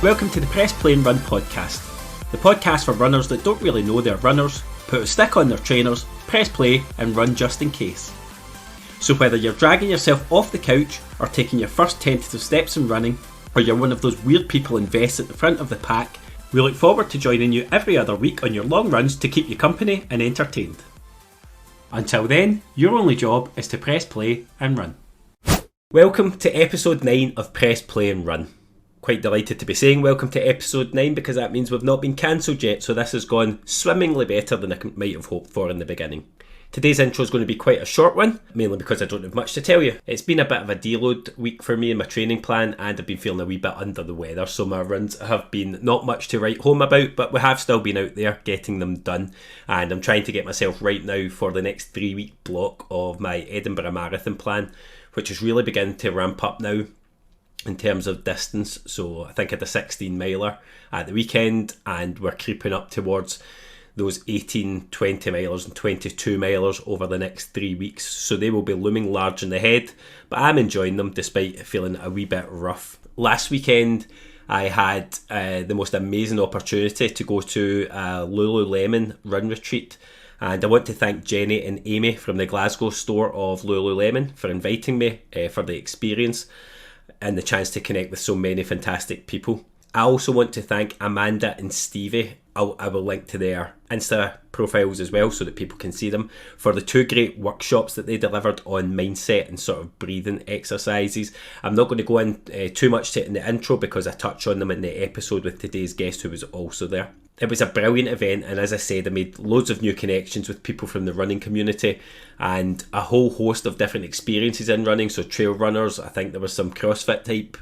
Welcome to the Press Play and Run podcast, the podcast for runners that don't really know they're runners, put a stick on their trainers, press play and run just in case. So whether you're dragging yourself off the couch or taking your first tentative steps in running, or you're one of those weird people in vests at the front of the pack, we look forward to joining you every other week on your long runs to keep you company and entertained. Until then, your only job is to press play and run. Welcome to episode 9 of Press Play and Run. Quite delighted to be saying welcome to episode 9 because that means we've not been cancelled yet, so this has gone swimmingly better than I might have hoped for in the beginning. Today's intro is going to be quite a short one, mainly because I don't have much to tell you. It's been a bit of a deload week for me in my training plan, and I've been feeling a wee bit under the weather, so my runs have been not much to write home about, but we have still been out there getting them done, and I'm trying to get myself right now for the next 3-week block of my Edinburgh Marathon plan, which is really beginning to ramp up now in terms of distance. So I think I had a 16 miler at the weekend, and we're creeping up towards those 18, 20 milers and 22 milers over the next 3 weeks. So they will be looming large in the head, but I'm enjoying them despite feeling a wee bit rough. Last weekend I had the most amazing opportunity to go to a Lululemon run retreat, and I want to thank Jenny and Amy from the Glasgow store of Lululemon for inviting me for the experience and the chance to connect with so many fantastic people. I also want to thank Amanda and Stevie. I will link to their Insta profiles as well so that people can see them, for the 2 great workshops that they delivered on mindset and sort of breathing exercises. I'm not going to go in too much to it in the intro because I touch on them in the episode with today's guest who was also there. It was a brilliant event, and as I said, I made loads of new connections with people from the running community and a whole host of different experiences in running. So trail runners, I think there was some CrossFit type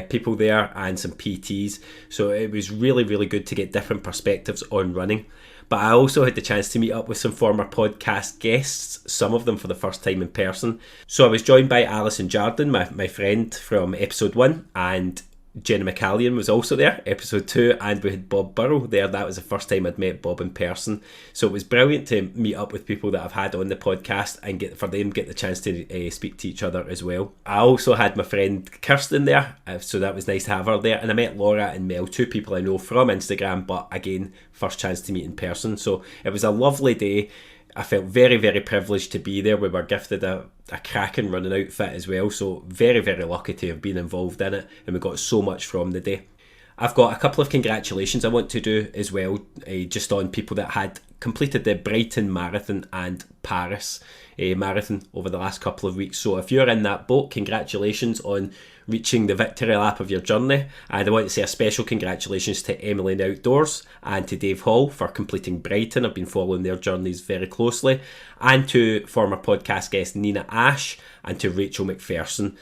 people there and some PTs, so it was really good to get different perspectives on running. But I also had the chance to meet up with some former podcast guests, some of them for the first time in person. So I was joined by Alison Jardine, my friend from episode 1, and Jenna McCallion was also there, episode 2, and we had Bob Burrow there. That was the first time I'd met Bob in person, so it was brilliant to meet up with people that I've had on the podcast and get the chance to speak to each other as well. I also had my friend Kirsten there, so that was nice to have her there, and I met Laura and Mel, 2 people I know from Instagram, but again, first chance to meet in person. So it was a lovely day. I felt very privileged to be there. We were gifted a cracking running outfit as well, so very lucky to have been involved in it, and we got so much from the day. I've got a couple of congratulations I want to do as well, just on people that had completed the Brighton Marathon and Paris Marathon over the last couple of weeks. So if you're in that boat, congratulations on reaching the victory lap of your journey. And I want to say a special congratulations to Emily in Outdoors and to Dave Hall for completing Brighton. I've been following their journeys very closely. And to former podcast guest Nina Ash and to Rachel McPherson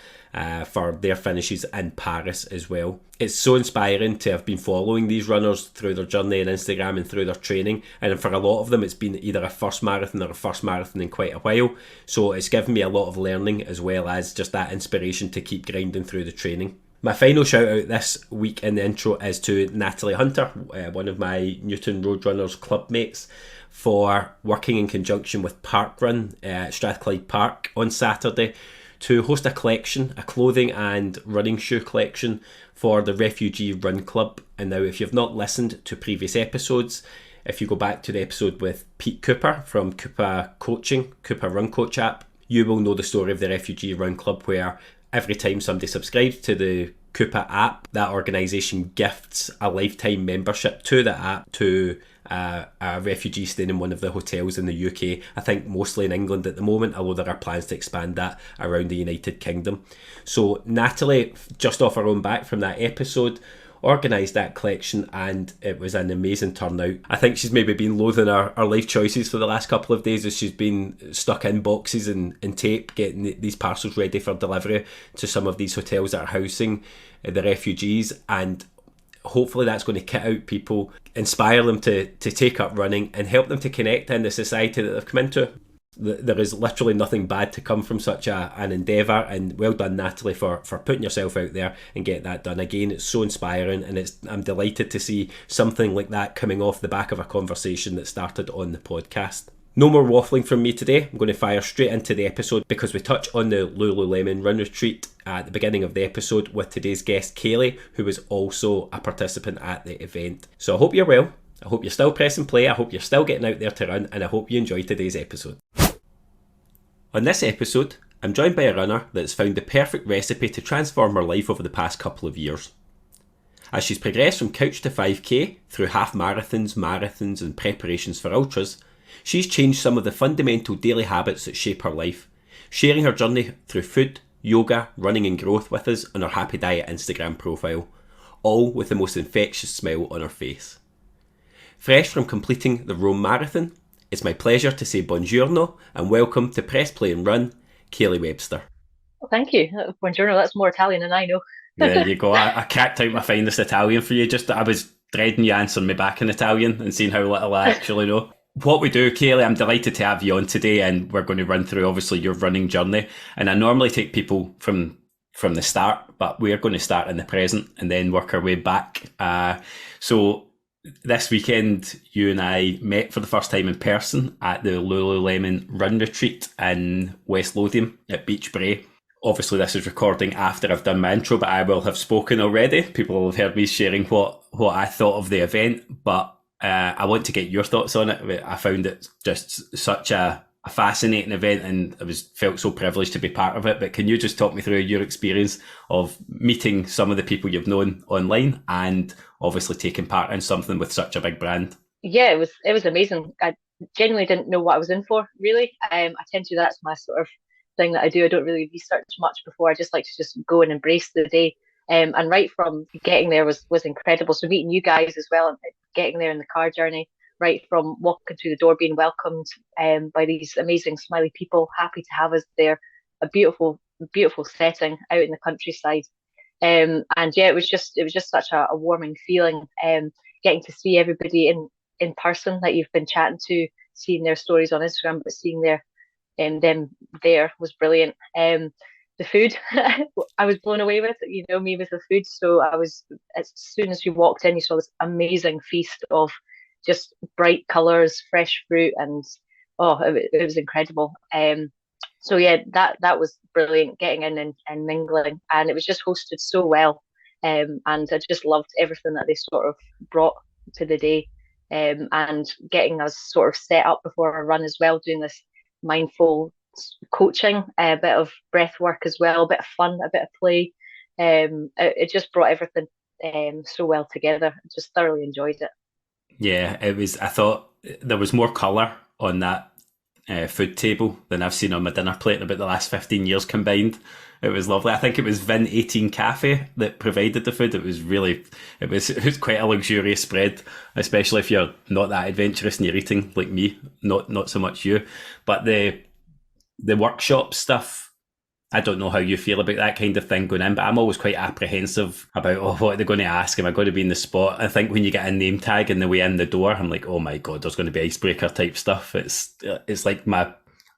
for their finishes in Paris as well. It's so inspiring to have been following these runners through their journey on Instagram and through their training, and for a lot of them it's been either a first marathon or a first marathon in quite a while, so it's given me a lot of learning as well as just that inspiration to keep grinding through the training. My final shout out this week in the intro is to Natalie Hunter, one of my Newton Roadrunners club mates, for working in conjunction with Parkrun at Strathclyde Park on Saturday to host a collection, a clothing and running shoe collection for the Refugee Run Club. And now, if you've not listened to previous episodes, if you go back to the episode with Pete Cooper from Cooper Run Coach app, you will know the story of the Refugee Run Club, where every time somebody subscribes to the Cooper app, that organisation gifts a lifetime membership to the app to a refugee staying in one of the hotels in the UK. I think mostly in England at the moment, although there are plans to expand that around the United Kingdom. So Natalie, just off her own back from that episode, organised that collection, and it was an amazing turnout. I think she's maybe been loathing her life choices for the last couple of days as she's been stuck in boxes and tape getting these parcels ready for delivery to some of these hotels that are housing the refugees, and hopefully that's going to kit out people, inspire them to take up running and help them to connect in the society that they've come into. There is literally nothing bad to come from such an endeavour, and well done Natalie for putting yourself out there and get that done. Again, it's so inspiring, and I'm delighted to see something like that coming off the back of a conversation that started on the podcast. No more waffling from me today. I'm going to fire straight into the episode because we touch on the Lululemon Run Retreat at the beginning of the episode with today's guest, Kayleigh, who was also a participant at the event. So I hope you're well. I hope you're still pressing play. I hope you're still getting out there to run, and I hope you enjoy today's episode. On this episode, I'm joined by a runner that's found the perfect recipe to transform her life over the past couple of years. As she's progressed from couch to 5k through half marathons and preparations for ultras, she's changed some of the fundamental daily habits that shape her life, sharing her journey through food, yoga, running and growth with us on her Happy Diet Instagram profile, all with the most infectious smile on her face. Fresh from completing the Rome Marathon, it's my pleasure to say buongiorno and welcome to Press Play and Run, Kayleigh Webster. Well, thank you. Buongiorno, that's more Italian than I know. There you go. I cracked out my finest Italian for you. Just I was dreading you answering me back in Italian and seeing how little I actually know. What we do, Kayleigh, I'm delighted to have you on today, and we're going to run through obviously your running journey. And I normally take people from the start, but we're going to start in the present and then work our way back. So this weekend, you and I met for the first time in person at the Lululemon Run Retreat in West Lothian at Beach Brae. Obviously, this is recording after I've done my intro, but I will have spoken already. People will have heard me sharing what I thought of the event, but I want to get your thoughts on it. I found it just such a fascinating event, and I felt so privileged to be part of it. But can you just talk me through your experience of meeting some of the people you've known online and obviously taking part in something with such a big brand? Yeah, it was amazing. I genuinely didn't know what I was in for, really. I tend to, that's my sort of thing that I do. I don't really research much before. I just like to just go and embrace the day. And right from getting there was incredible. So meeting you guys as well, and getting there in the car journey, right from walking through the door, being welcomed by these amazing smiley people, happy to have us there. A beautiful, beautiful setting out in the countryside. And yeah, it was just such a warming feeling. Getting to see everybody in person that you've been chatting to, seeing their stories on Instagram, but seeing them there was brilliant. The food, I was blown away with. You know me with the food, so I was, as soon as you walked in, you saw this amazing feast of just bright colours, fresh fruit, and it was incredible. So yeah, that was brilliant, getting in and mingling, and it was just hosted so well. And I just loved everything that they sort of brought to the day, and getting us sort of set up before our run as well, doing this mindful coaching, a bit of breath work as well, a bit of fun, a bit of play. It just brought everything so well together. I just thoroughly enjoyed it. Yeah, it was. I thought there was more colour on that food table than I've seen on my dinner plate in about the last 15 years combined. It was lovely. I think it was Vin 18 Cafe that provided the food. It was quite a luxurious spread, especially if you're not that adventurous and you're eating like me, not so much you. But the workshop stuff, I don't know how you feel about that kind of thing going in, but I'm always quite apprehensive about, what are they going to ask? Am I going to be in the spot? I think when you get a name tag in the way in the door, I'm like, oh my God, there's going to be icebreaker type stuff. It's like my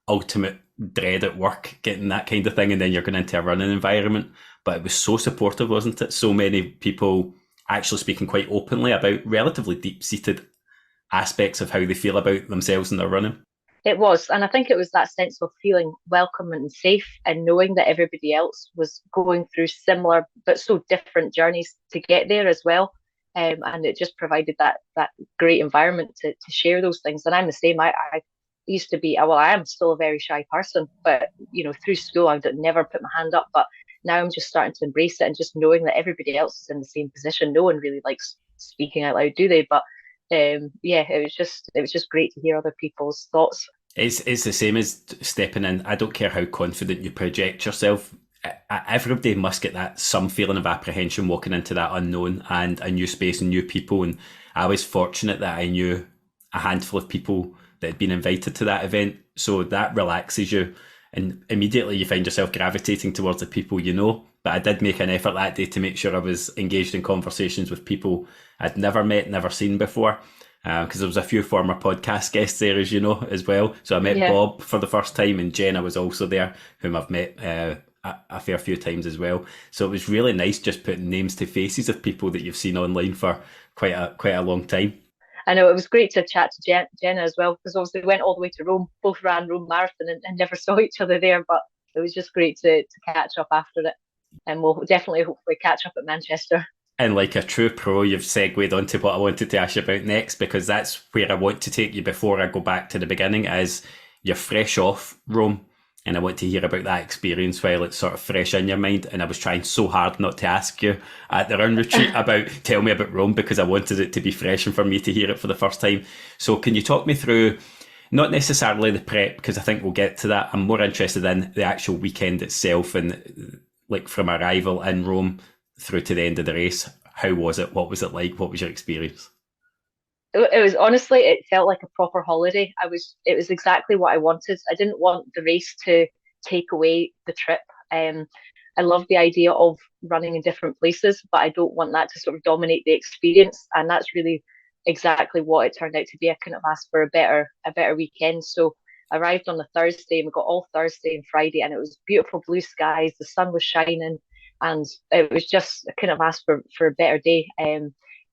ultimate dread at work, getting that kind of thing, and then you're going into a running environment. But it was so supportive, wasn't it? So many people actually speaking quite openly about relatively deep-seated aspects of how they feel about themselves and their running. It was, and I think it was that sense of feeling welcome and safe, and knowing that everybody else was going through similar but so different journeys to get there as well. And it just provided that great environment to share those things. And I'm the same. I used to be, well, I am still a very shy person, but through school I would never put my hand up. But now I'm just starting to embrace it, and just knowing that everybody else is in the same position. No one really likes speaking out loud, do they? But yeah, it was just great to hear other people's thoughts. It's the same as stepping in. I don't care how confident you project yourself. Everybody must get that some feeling of apprehension walking into that unknown and a new space and new people. And I was fortunate that I knew a handful of people that had been invited to that event. So that relaxes you, and immediately you find yourself gravitating towards the people you know. But I did make an effort that day to make sure I was engaged in conversations with people I'd never met, never seen before. Because there was a few former podcast guests there, as you know, as well. So I met Bob for the first time, and Jenna was also there, whom I've met a fair few times as well. So it was really nice just putting names to faces of people that you've seen online for quite a long time. I know it was great to chat to Jenna as well, because obviously we went all the way to Rome, both ran Rome Marathon and never saw each other there, but it was just great to catch up after it. And we'll definitely hopefully catch up at Manchester. And like a true pro, you've segued onto what I wanted to ask you about next, because that's where I want to take you before I go back to the beginning, is you're fresh off Rome. And I want to hear about that experience while it's sort of fresh in your mind. And I was trying so hard not to ask you at the run retreat about, tell me about Rome, because I wanted it to be fresh and for me to hear it for the first time. So can you talk me through, not necessarily the prep, because I think we'll get to that. I'm more interested in the actual weekend itself, and like from arrival in Rome through to the end of the race. How was it? What was it like? What was your experience? It was honestly, it felt like a proper holiday. It was exactly what I wanted. I didn't want the race to take away the trip. I love the idea of running in different places, but I don't want that to sort of dominate the experience. And that's really exactly what it turned out to be. I couldn't have asked for a better weekend. So I arrived on the Thursday, and we got all Thursday and Friday, and it was beautiful blue skies. The sun was shining, and it was just, I couldn't have asked for a better day.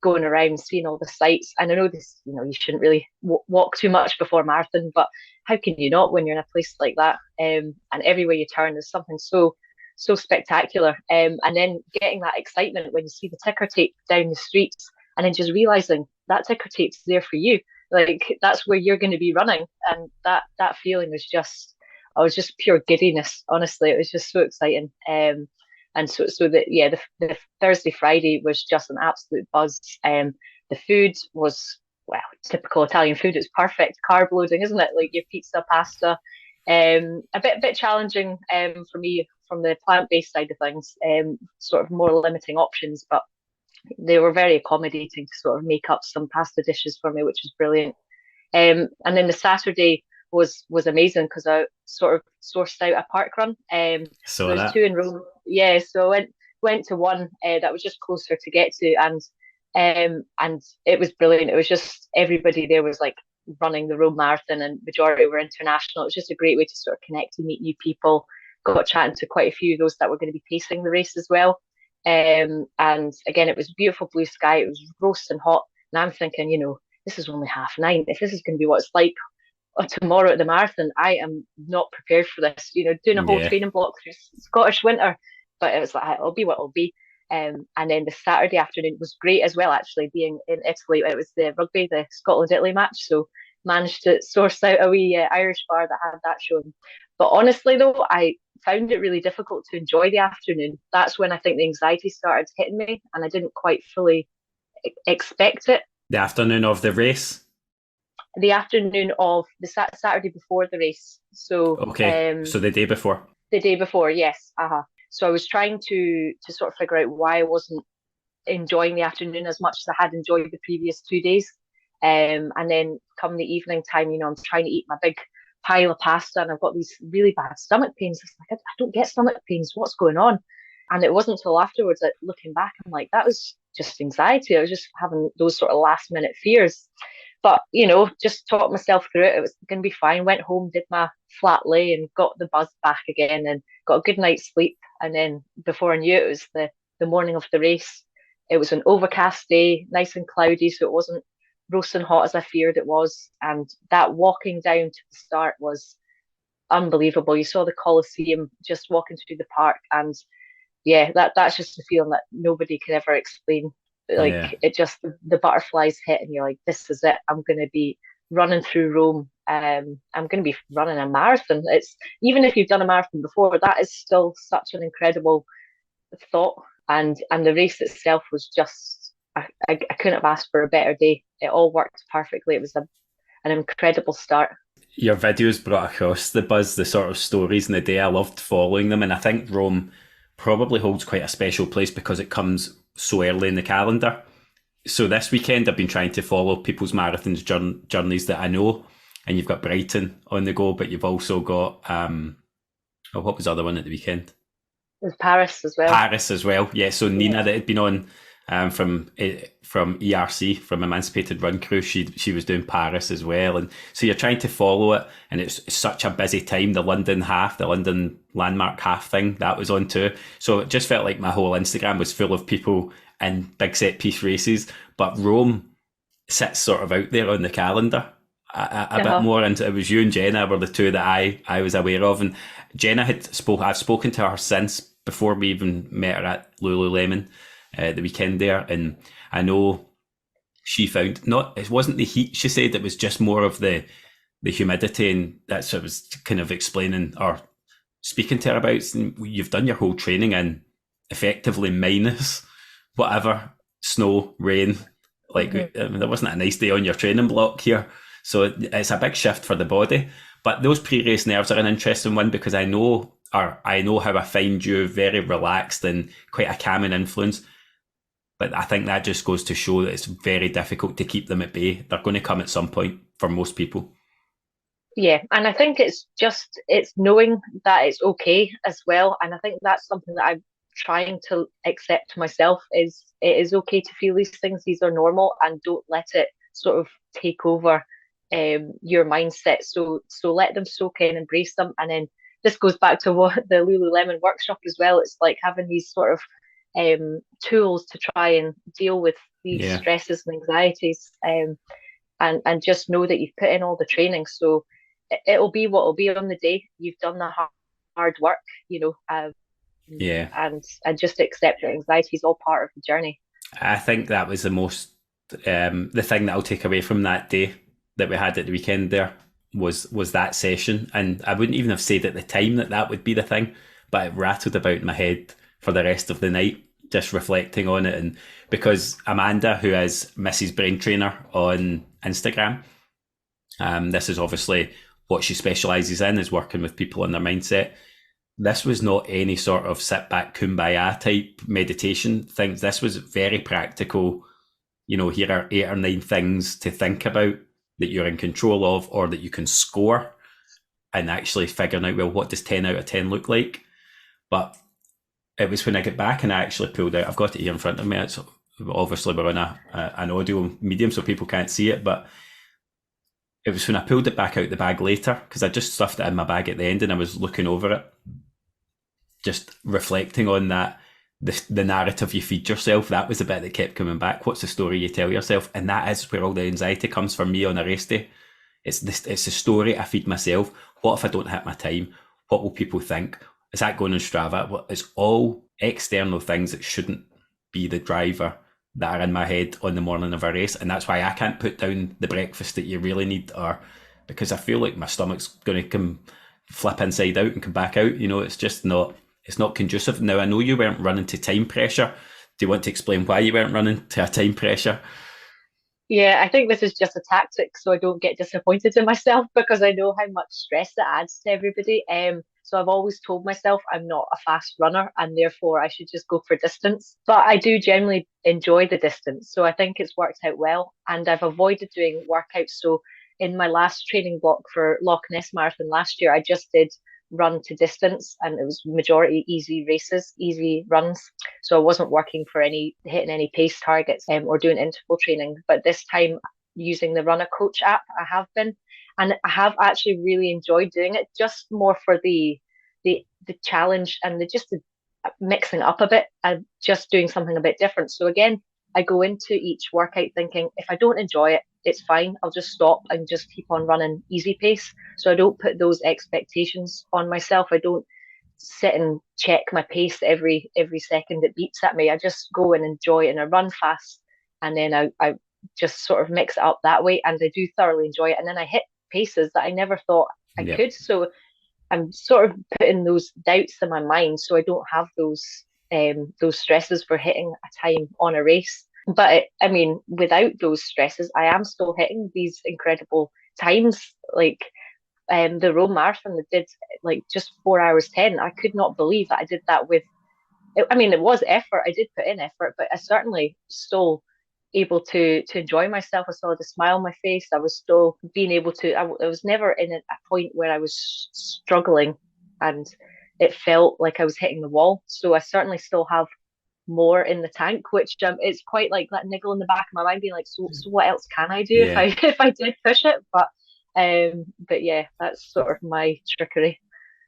Going around, seeing all the sights. And I know this, you shouldn't really walk too much before marathon, but how can you not when you're in a place like that? And everywhere you turn, there's something so spectacular. And then getting that excitement when you see the ticker tape down the streets, and then just realizing that ticker tape's there for you. Like that's where you're going to be running, and that feeling was just, I was just pure giddiness. Honestly, it was just so exciting. And so that, yeah, the Thursday Friday was just an absolute buzz. The food was, well, typical Italian food. It's perfect carb loading, isn't it? Like your pizza, pasta. A bit challenging for me from the plant-based side of things. Sort of more limiting options, but they were very accommodating to sort of make up some pasta dishes for me, which was brilliant. And then the Saturday was amazing because I sort of sourced out a park run. So There's that, two in Rome. Yeah, so I went to one that was just closer to get to, and it was brilliant. It was just everybody there was like running the Rome Marathon, and majority were international. It was just a great way to sort of connect and meet new people. Got chatting to quite a few of those that were going to be pacing the race as well. And again, it was beautiful blue sky. It was roasting hot, and I'm thinking, this is only 9:30. If this is going to be what it's like tomorrow at the marathon, I am not prepared for this. Doing a whole yeah. training block through Scottish winter, but it was like it'll be what it'll be. And then the Saturday afternoon was great as well. Actually, being in Italy, it was the rugby, the Scotland-Italy match, so managed to source out a wee Irish bar that had that showing. But honestly, though, I found it really difficult to enjoy the afternoon. That's when I think the anxiety started hitting me, and I didn't quite fully expect it. The afternoon of the race. The afternoon of the Saturday before the race. So Okay, so the day before. the day before, yes. So I was trying to sort of figure out why I wasn't enjoying the afternoon as much as I had enjoyed the previous 2 days. And then come the evening time, I'm trying to eat my big pile of pasta, and I've got these really bad stomach pains. It's like I don't get stomach pains. What's going on? And it wasn't until afterwards that looking back, I'm like, that was just anxiety. I was just having those sort of last minute fears. But, just talked myself through it. It was going to be fine. Went home, did my flat lay, and got the buzz back again, and got a good night's sleep. And then before I knew it, was the morning of the race. It was an overcast day, nice and cloudy, so it wasn't roasting hot as I feared it was. And that walking down to the start was unbelievable. You saw the Colosseum just walking through the park, and yeah, that's just a feeling that nobody can ever explain. Yeah. Like it just, the butterflies hit, and you're like, this is it. I'm going to be running through Rome. I'm going to be running a marathon. It's, even if you've done a marathon before, that is still such an incredible thought. And the race itself was just, I couldn't have asked for a better day. It all worked perfectly. It was an incredible start. Your videos brought across the buzz, the sort of stories in the day. I loved following them, and I think Rome probably holds quite a special place because it comes so early in the calendar. So this weekend I've been trying to follow people's marathons journeys that I know, and you've got Brighton on the go, but you've also got what was the other one at the weekend? There's Paris as well. Paris as well, yeah. So Nina, that had been on from ERC, from Emancipated Run Crew, she was doing Paris as well, and so you're trying to follow it, and it's such a busy time. The London landmark half thing, that was on too. So it just felt like my whole Instagram was full of people in big set piece races. But Rome, sits sort of out there on the calendar a bit more. And it was you and Jenna were the two that I was aware of. And Jenna I've spoken to her since, before we even met her at Lululemon the weekend there. And I know she found, it wasn't the heat, she said, it was just more of the humidity. And that's what I was kind of explaining or speaking to her about. You've done your whole training in effectively minus whatever, snow, rain. Like, I mean, there wasn't a nice day on your training block here. So it's a big shift for the body. But those pre-race nerves are an interesting one, because I know how I find you very relaxed and quite a calming influence. But I think that just goes to show that it's very difficult to keep them at bay. They're going to come at some point for most people. Yeah, and I think it's knowing that it's okay as well. And I think that's something that I'm trying to accept myself, is it is okay to feel these things. These are normal, and don't let it sort of take over your mindset. So let them soak in, embrace them. And then this goes back to what the Lululemon workshop as well. It's like having these sort of tools to try and deal with these stresses and anxieties, and just know that you've put in all the training. So it'll be what it'll be on the day. You've done the hard work, and just accept that anxiety is all part of the journey. I think that was the most the thing that I'll take away from that day that we had at the weekend there was that session. And I wouldn't even have said at the time that would be the thing, but it rattled about in my head for the rest of the night, just reflecting on it. And because Amanda, who is Mrs. Brain Trainer on Instagram, this is obviously what she specialises in, is working with people on their mindset. This was not any sort of sit back kumbaya type meditation things. This was very practical. Here are 8 or 9 things to think about that you're in control of, or that you can score, and actually figuring out, well, what does 10 out of 10 look like? But it was when I get back and I actually pulled out, I've got it here in front of me. It's obviously we're on an audio medium, so people can't see it, but it was when I pulled it back out the bag later, because I just stuffed it in my bag at the end and I was looking over it, just reflecting on that, the narrative you feed yourself. That was the bit that kept coming back. What's the story you tell yourself? And that is where all the anxiety comes for me on a race day. It's the story I feed myself. What if I don't hit my time? What will people think? Is that going on Strava? It's all external things that shouldn't be the driver that are in my head on the morning of a race. And that's why I can't put down the breakfast that you really need, or because I feel like my stomach's going to come flip inside out and come back out. It's just not, it's not conducive. Now, I know you weren't running to time pressure. Do you want to explain why you weren't running to a time pressure? Yeah, I think this is just a tactic so I don't get disappointed in myself, because I know how much stress that adds to everybody. So I've always told myself I'm not a fast runner, and therefore I should just go for distance. But I do generally enjoy the distance, so I think it's worked out well. And I've avoided doing workouts. So in my last training block for Loch Ness Marathon last year, I just did run to distance, and it was majority easy races, easy runs. So I wasn't working for hitting any pace targets or doing interval training. But this time, using the Runner Coach app, I have been, and I have actually really enjoyed doing it, just more for the challenge and the mixing up a bit and just doing something a bit different. So again, I go into each workout thinking, if I don't enjoy it, it's fine. I'll just stop and just keep on running easy pace. So I don't put those expectations on myself. I don't sit and check my pace every second it beeps at me. I just go and enjoy it, and I run fast, and then I just sort of mix it up that way, and I do thoroughly enjoy it. And then I hit paces that I never thought I could. So I'm sort of putting those doubts in my mind, so I don't have those stresses for hitting a time on a race. But without those stresses, I am still hitting these incredible times. Like the Rome Marathon that did like just 4 hours 10. I could not believe that I did that with. It was effort. I did put in effort, but I certainly still able to enjoy myself. I still had a smile on my face. I was still being able to. I was never in a point where I was struggling, and it felt like I was hitting the wall. So I certainly still have more in the tank, which it's quite like that niggle in the back of my mind, being like, so what else can I do if I did push it? But yeah, that's sort of my trickery.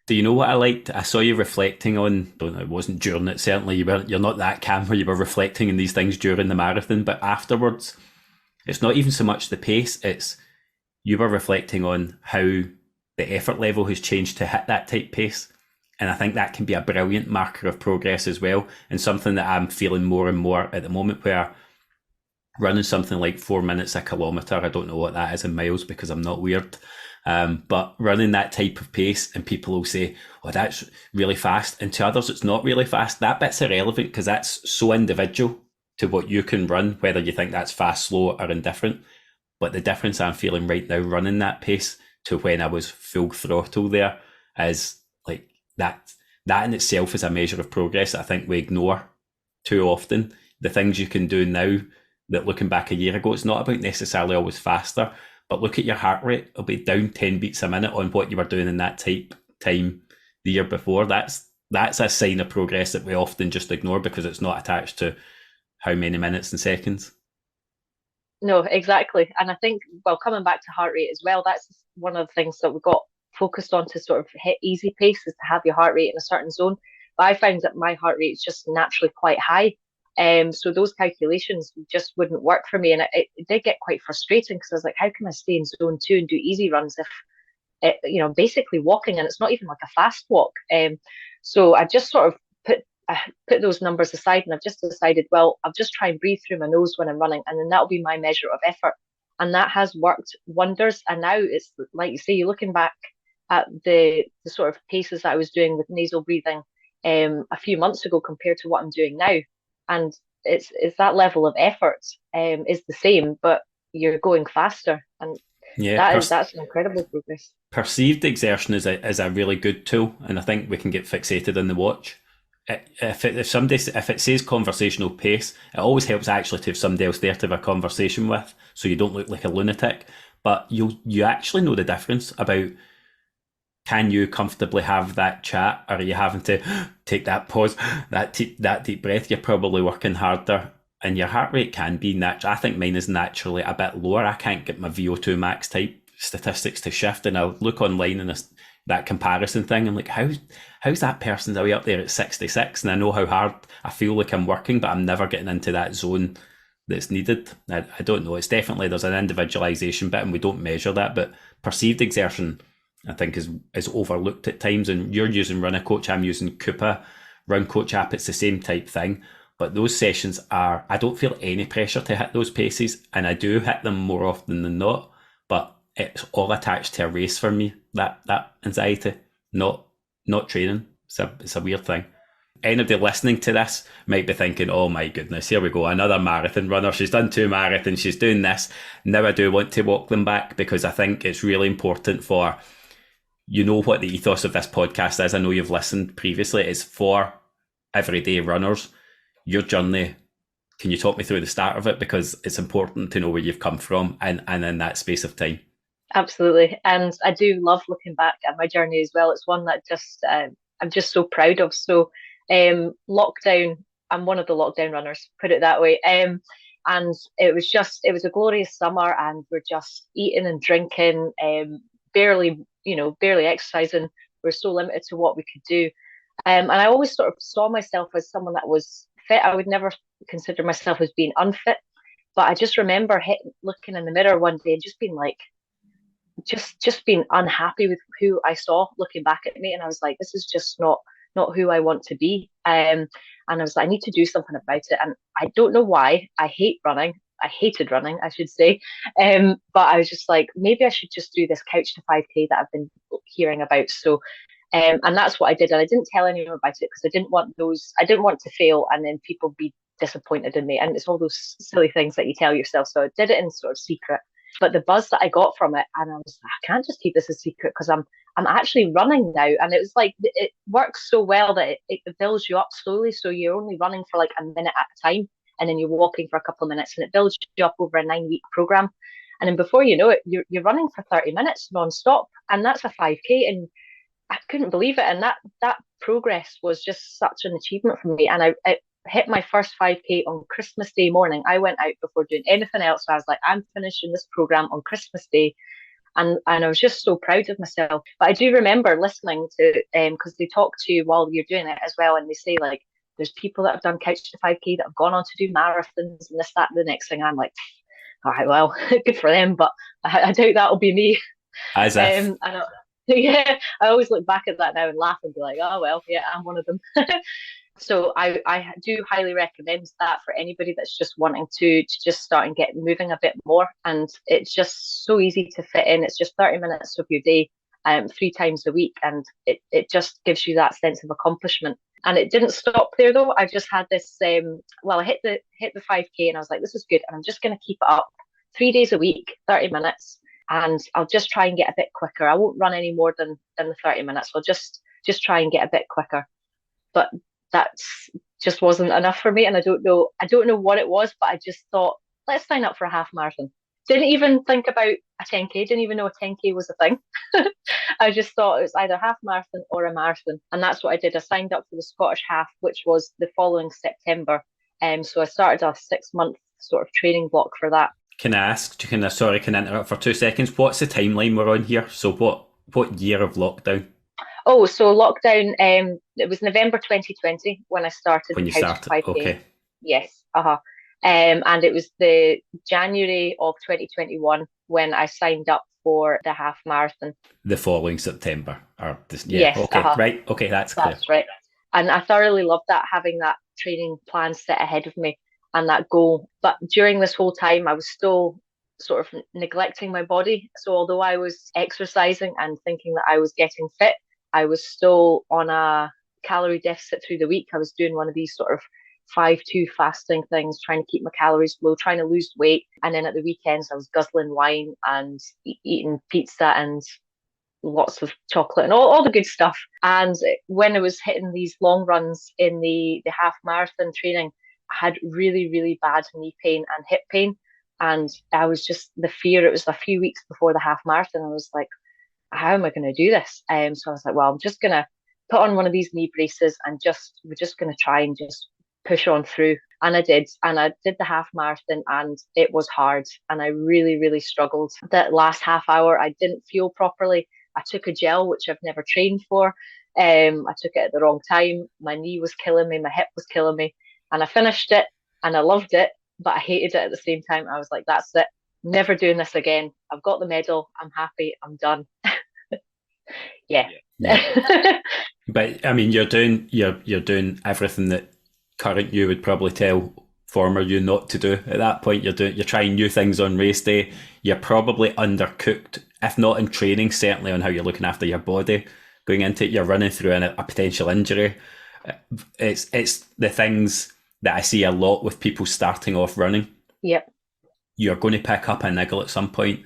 Do you know what I liked? I saw you reflecting on, it wasn't during it, certainly you're not that calm where you were reflecting on these things during the marathon, but afterwards it's not even so much the pace, it's you were reflecting on how the effort level has changed to hit that type pace. And I think that can be a brilliant marker of progress as well, and something that I'm feeling more and more at the moment, where running something like 4 minutes a kilometre, I don't know what that is in miles because I'm not weird, but running that type of pace, and people will say, oh, that's really fast, and to others it's not really fast. That bit's irrelevant because that's so individual to what you can run, whether you think that's fast, slow or indifferent. But the difference I'm feeling right now running that pace to when I was full throttle there is like that in itself is a measure of progress that I think we ignore too often. The things you can do now that looking back a year ago, it's not about necessarily always faster, but look at your heart rate. It'll be down 10 beats a minute on what you were doing in that type time the year before. That's a sign of progress that we often just ignore because it's not attached to how many minutes and seconds. No, exactly. And I think, well, coming back to heart rate as well, that's one of the things that we got focused on to sort of hit easy pace, is to have your heart rate in a certain zone. But I found that my heart rate is just naturally quite high. So those calculations just wouldn't work for me. And it did get quite frustrating because I was like, how can I stay in zone 2 and do easy runs if, basically walking, and it's not even like a fast walk. So I just sort of put those numbers aside, and I've just decided, well, I'll just try and breathe through my nose when I'm running, and then that'll be my measure of effort. And that has worked wonders. And now it's like you say, you're looking back at the sort of paces that I was doing with nasal breathing a few months ago compared to what I'm doing now. And it's that level of effort is the same, but you're going faster. And yeah, that's an incredible progress. Perceived exertion is a really good tool, and I think we can get fixated on the watch. If it says conversational pace, it always helps actually to have somebody else there to have a conversation with, so you don't look like a lunatic. But you actually know the difference about, can you comfortably have that chat, or are you having to take that pause, that deep breath? You're probably working harder, and your heart rate can be natural. I think mine is naturally a bit lower. I can't get my VO2 max type statistics to shift, and I'll look online and that comparison thing. I'm like, how's that person's way up there at 66? And I know how hard I feel like I'm working, but I'm never getting into that zone that's needed. I don't know. It's definitely, there's an individualization bit, and we don't measure that. But perceived exertion, I think, is overlooked at times. And you're using Run a Coach, I'm using Coupa Run Coach app. It's the same type thing. But those sessions are, I don't feel any pressure to hit those paces, and I do hit them more often than not. But it's all attached to a race for me, that anxiety, not training. It's a weird thing. Anybody listening to this might be thinking, oh my goodness, here we go, another marathon runner. She's done 2 marathons, she's doing this. Now I do want to walk them back, because I think it's really important for, you know what the ethos of this podcast is. I know you've listened previously. It's for everyday runners. Your journey, can you talk me through the start of it? Because it's important to know where you've come from and in that space of time. Absolutely. And I do love looking back at my journey as well. It's one that just I'm just so proud of. So lockdown, I'm one of the lockdown runners, put it that way. And it was a glorious summer, and we're just eating and drinking, barely exercising. We're so limited to what we could do. And I always sort of saw myself as someone that was fit. I would never consider myself as being unfit. But I just remember looking in the mirror one day and just being like, just being unhappy with who I saw looking back at me. And I was like, this is just not who I want to be. And I was like, I need to do something about it. And I don't know why. I hated running, I should say. But I was just like, maybe I should just do this couch to 5K that I've been hearing about. So and that's what I did. And I didn't tell anyone about it because I didn't want to fail and then people be disappointed in me. And it's all those silly things that you tell yourself. So I did it in sort of secret. But the buzz that I got from it, and I was like, I can't just keep this a secret, because I'm actually running now. And it was like, it works so well that it builds you up slowly. So you're only running for like a minute at a time, and then you're walking for a couple of minutes, and it builds you up over a 9-week program. And then before you know it, you're running for 30 minutes non-stop, and that's a 5K. And I couldn't believe it. And that progress was just such an achievement for me. And I hit my first 5K on Christmas Day morning. I went out before doing anything else. So I was like, I'm finishing this program on Christmas Day. And I was just so proud of myself. But I do remember listening to, because they talk to you while you're doing it as well. And they say, like, there's people that have done couch to 5K that have gone on to do marathons and this, that, and the next thing. I'm like, all right, well, good for them, but I doubt that'll be me. As if. Yeah, I always look back at that now and laugh and be like, oh well, yeah, I'm one of them. So I do highly recommend that for anybody that's just wanting to just start and get moving a bit more. And it's just so easy to fit in. It's just 30 minutes of your day, 3 times a week, and it just gives you that sense of accomplishment. And it didn't stop there though. I just had this. Well, I hit the 5K, and I was like, this is good, and I'm just going to keep it up 3 days a week, 30 minutes, and I'll just try and get a bit quicker. I won't run any more than the 30 minutes. I'll just try and get a bit quicker. But that's just wasn't enough for me, and I don't know what it was, but I just thought, let's sign up for a half marathon. Didn't even think about a 10K, didn't even know a 10K was a thing. I just thought it was either half marathon or a marathon, and that's what I did. I signed up for the Scottish half, which was the following September. So I started a 6-month sort of training block for that. Can I ask, can I interrupt for 2 seconds? What's the timeline we're on here? So what year of lockdown? Oh, so lockdown, it was November 2020 when I started. When you started, 5K. Okay. Yes, and it was the January of 2021 when I signed up for the half marathon. The following September. Yes, okay, right, okay, that's clear. That's right. And I thoroughly loved that, having that training plan set ahead of me and that goal. But during this whole time, I was still sort of neglecting my body. So although I was exercising and thinking that I was getting fit, I was still on a calorie deficit through the week. I was doing one of these sort of 5-2 fasting things, trying to keep my calories low, trying to lose weight. And then at the weekends, I was guzzling wine and eating pizza and lots of chocolate and all the good stuff. And when I was hitting these long runs in the half marathon training, I had really, really bad knee pain and hip pain. And I was just, the fear, it was a few weeks before the half marathon. I was like, how am I going to do this? So I was like, well, I'm just going to put on one of these knee braces and we're just going to try and just push on through. And I did. And I did the half marathon, and it was hard. And I really, really struggled. That last half hour, I didn't feel properly. I took a gel, which I've never trained for. I took it at the wrong time. My knee was killing me. My hip was killing me. And I finished it and I loved it, but I hated it at the same time. I was like, that's it. Never doing this again. I've got the medal. I'm happy. I'm done. Yeah. But I mean, you're doing everything that current you would probably tell former you not to do at that point. You're trying new things on race day. You're probably undercooked, if not in training, certainly on how you're looking after your body going into it. You're running through a potential injury. It's the things that I see a lot with people starting off running. Yep. You're going to pick up a niggle at some point.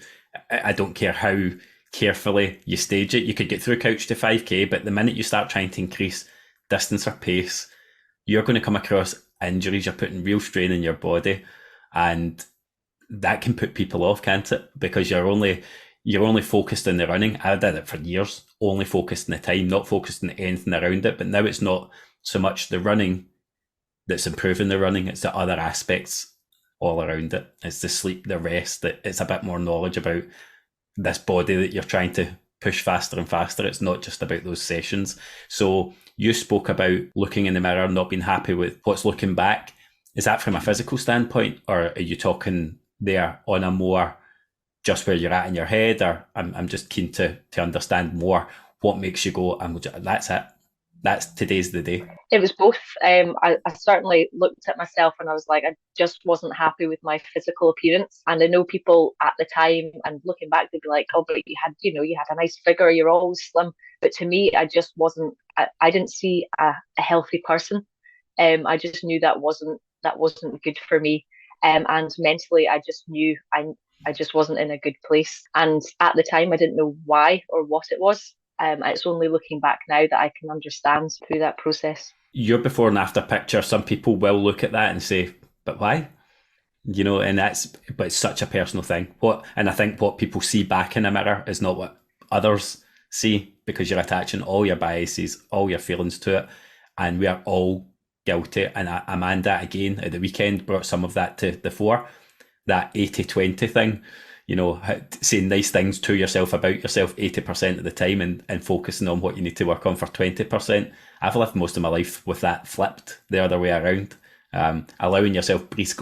I don't care how carefully you stage it. You could get through couch to 5K, but the minute you start trying to increase distance or pace, you're going to come across injuries. You're putting real strain in your body, and that can put people off, can't it? Because you're only focused on the running. I did it for years, only focused on the time, not focused on anything around it. But now it's not so much the running that's improving the running, it's the other aspects all around it. It's the sleep, the rest, it's a bit more knowledge about this body that you're trying to push faster and faster. It's not just about those sessions. So you spoke about looking in the mirror, not being happy with what's looking back. Is that from a physical standpoint, or are you talking there on a more just where you're at in your head? Or I'm just keen to understand more what makes you go, that's it. That's today's the day. It was both. I certainly looked at myself and I was like, I just wasn't happy with my physical appearance. And I know people at the time, and looking back, they'd be like, oh, but you had a nice figure, you're always slim. But to me, I just wasn't, I didn't see a healthy person. I just knew that wasn't good for me. And mentally, I just knew I just wasn't in a good place. And at the time, I didn't know why or what it was. It's only looking back now that I can understand through that process. Your before and after picture, some people will look at that and say, but why? And but it's such a personal thing. And I think what people see back in a mirror is not what others see, because you're attaching all your biases, all your feelings to it. And we are all guilty. And Amanda, again, at the weekend, brought some of that to the fore, that 80-20 thing. Saying nice things to yourself about yourself 80% of the time and focusing on what you need to work on for 20%. I've lived most of my life with that flipped the other way around. allowing yourself brief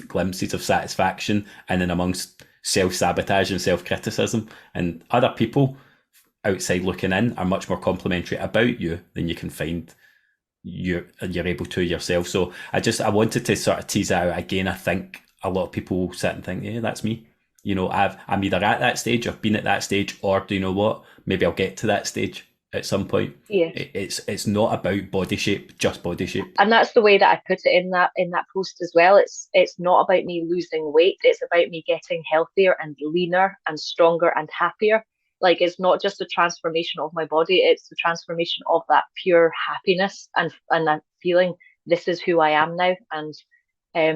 glimpses of satisfaction, and then amongst self-sabotage and self-criticism. And other people outside looking in are much more complimentary about you than you can find you're able to yourself. So I wanted to sort of tease that out again. I think a lot of people sit and think, yeah, that's me. You know, I'm either at that stage, I've been at that stage, or do you know what? Maybe I'll get to that stage at some point. Yeah. It's not about body shape, just body shape. And that's the way that I put it in that post as well. It's not about me losing weight. It's about me getting healthier and leaner and stronger and happier. Like, it's not just a transformation of my body, it's the transformation of that pure happiness and that feeling, this is who I am now. And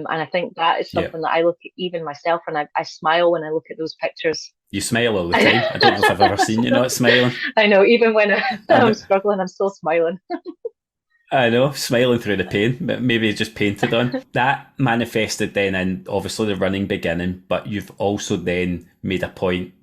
I think that is something that I look at even myself, and I smile when I look at those pictures. You smile all the time. I don't know if I've ever seen you not smiling. I know, even when I'm struggling, I'm still smiling. I know, smiling through the pain, but maybe just painted on. That manifested then in obviously the running beginning, but you've also then made a point,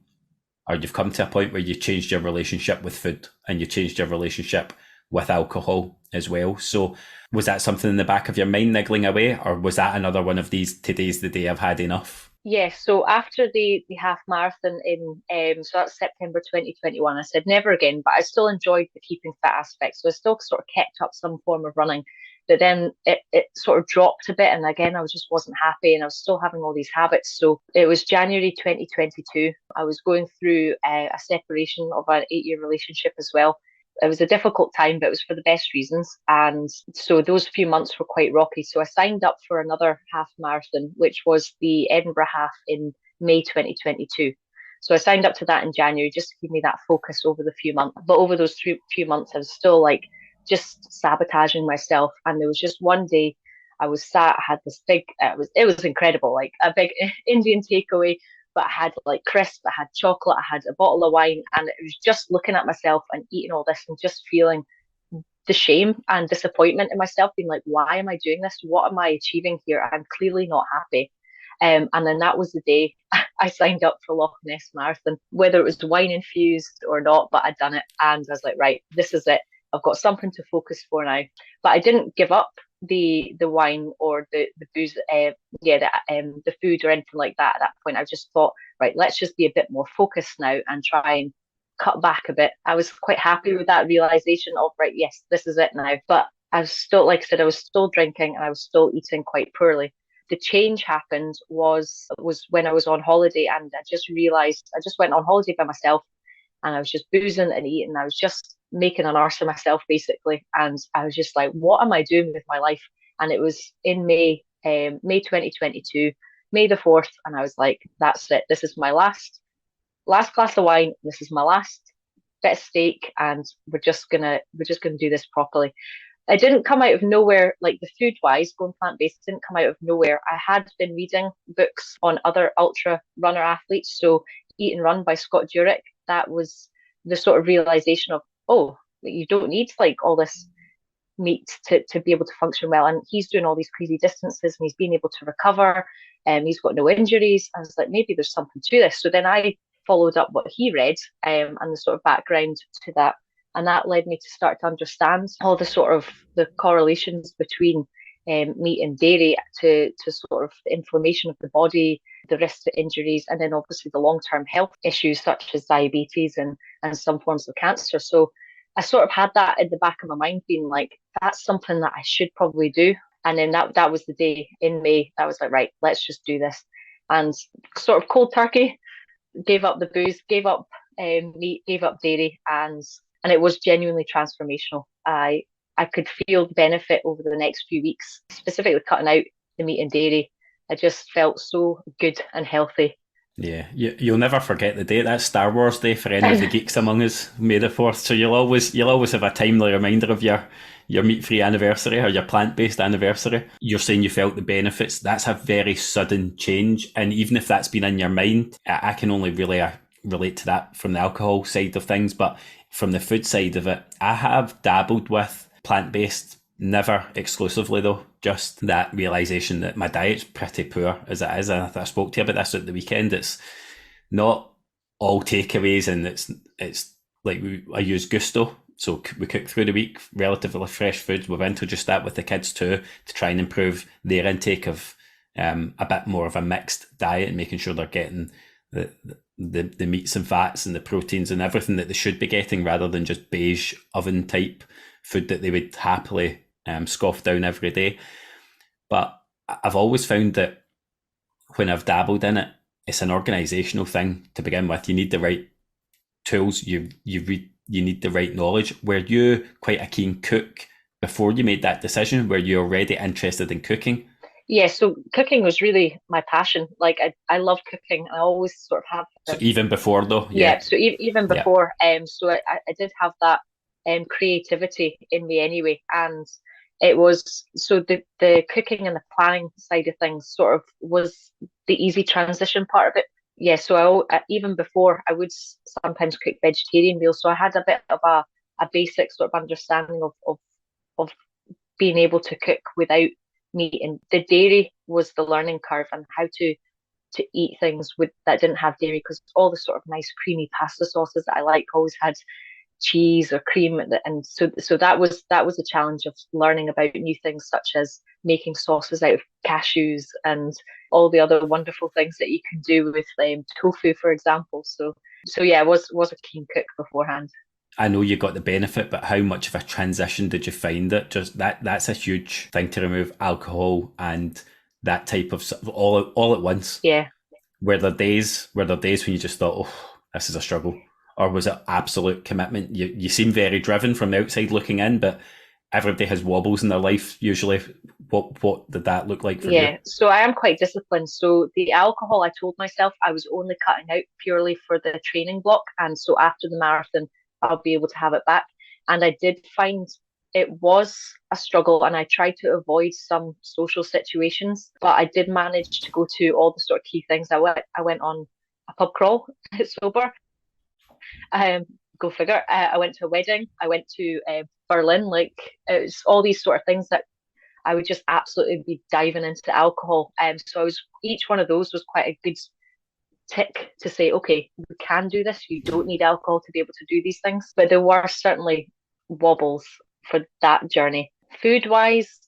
or you've come to a point where you changed your relationship with food and you changed your relationship with alcohol as well. So was that something in the back of your mind niggling away, or was that another one of these, today's the day I've had enough? Yes, so after the half marathon in so that's September 2021, I said never again, but I still enjoyed the keeping fit aspect. So I still sort of kept up some form of running, but then it sort of dropped a bit, and again I just wasn't happy, and I was still having all these habits. So it was January 2022. I was going through a separation of an 8-year relationship as well. It was a difficult time, but it was for the best reasons. And so those few months were quite rocky. So I signed up for another half marathon, which was the Edinburgh half in May 2022. So I signed up to that in January just to give me that focus over the few months. But over those few months, I was still like just sabotaging myself. And there was just one day I was sat, I had this big, it was incredible, like a big Indian takeaway, but I had like crisps, I had chocolate, I had a bottle of wine, and it was just looking at myself and eating all this and just feeling the shame and disappointment in myself, being like, why am I doing this? What am I achieving here? I'm clearly not happy. And then that was the day I signed up for Loch Ness Marathon, whether it was wine infused or not, but I'd done it. And I was like, right, this is it. I've got something to focus for now. But I didn't give up the wine or the booze, the food or anything like that at that point. I just thought, right, let's just be a bit more focused now and try and cut back a bit. I was quite happy with that realization of, right, yes, this is it now. But I was still, like I said, I was still drinking and I was still eating quite poorly. The change happened was when I was on holiday, and I just realized I just went on holiday by myself, and I was just boozing and eating. I was just making an arse of myself, basically. And I was just like, what am I doing with my life? And it was in May 2022, May the 4th. And I was like, that's it. This is my last glass of wine. This is my last bit of steak. And we're just gonna do this properly. It didn't come out of nowhere, like the food wise, going plant-based didn't come out of nowhere. I had been reading books on other ultra runner athletes. So Eat and Run by Scott Jurek, that was the sort of realization of, oh, you don't need like all this meat to be able to function well. And he's doing all these crazy distances and he's been able to recover, and he's got no injuries. I was like, maybe there's something to this. So then I followed up what he read and the sort of background to that. And that led me to start to understand all the sort of the correlations between meat and dairy to sort of the inflammation of the body, the risk to injuries, and then obviously the long-term health issues such as diabetes and some forms of cancer. So I sort of had that in the back of my mind, being like, that's something that I should probably do. And then that was the day in May I was like, right, let's just do this. And sort of cold turkey, gave up the booze, gave up meat, gave up dairy, and it was genuinely transformational. I could feel the benefit over the next few weeks, specifically cutting out the meat and dairy. I just felt so good and healthy. Yeah, you'll never forget the day. That's Star Wars Day for any of the geeks among us, May the 4th. So you'll always have a timely reminder of your meat-free anniversary or your plant-based anniversary. You're saying you felt the benefits. That's a very sudden change. And even if that's been in your mind, I can only really relate to that from the alcohol side of things. But from the food side of it, I have dabbled with plant-based, never exclusively though, just that realisation that my diet's pretty poor as it is. I spoke to you about this at the weekend. It's not all takeaways, and it's like I use Gusto So we cook through the week, relatively fresh foods. We've introduced that with the kids too, to try and improve their intake of a bit more of a mixed diet, and making sure they're getting the meats and fats and the proteins and everything that they should be getting, rather than just beige oven type food that they would happily scoff down every day. But I've always found that when I've dabbled in it, it's an organisational thing to begin with. You need the right tools. You need the right knowledge. Were you quite a keen cook before you made that decision? Were you already interested in cooking? Yeah, so cooking was really my passion. Like I love cooking. I always sort of have. So even before though? Yeah, so even before, so I did have that creativity in me anyway, and it was so the cooking and the planning side of things sort of was the easy transition part of it. Yeah, so even before I would sometimes cook vegetarian meals, so I had a bit of a basic sort of understanding of being able to cook without meat, and the dairy was the learning curve, and how to eat things that didn't have dairy, because all the sort of nice creamy pasta sauces that I like always had cheese or cream, and so that was a challenge of learning about new things, such as making sauces out of cashews and all the other wonderful things that you can do with tofu, for example. So yeah, I was a keen cook beforehand. I know you got the benefit, but how much of a transition did you find it? Just that's a huge thing to remove alcohol and that type of stuff all at once. Yeah. Were there days when you just thought, oh, this is a struggle? Or was it absolute commitment? You seem very driven from the outside looking in, but everybody has wobbles in their life usually. What did that look like for you? Yeah, so I am quite disciplined. So the alcohol, I told myself I was only cutting out purely for the training block, and so after the marathon I'll be able to have it back. And I did find it was a struggle, and I tried to avoid some social situations, but I did manage to go to all the sort of key things. I went on a pub crawl sober. Go figure. I went to a wedding. I went to Berlin. Like, it was all these sort of things that I would just absolutely be diving into alcohol. So each one of those was quite a good tick to say, okay, you can do this. You don't need alcohol to be able to do these things. But there were certainly wobbles for that journey. Food wise,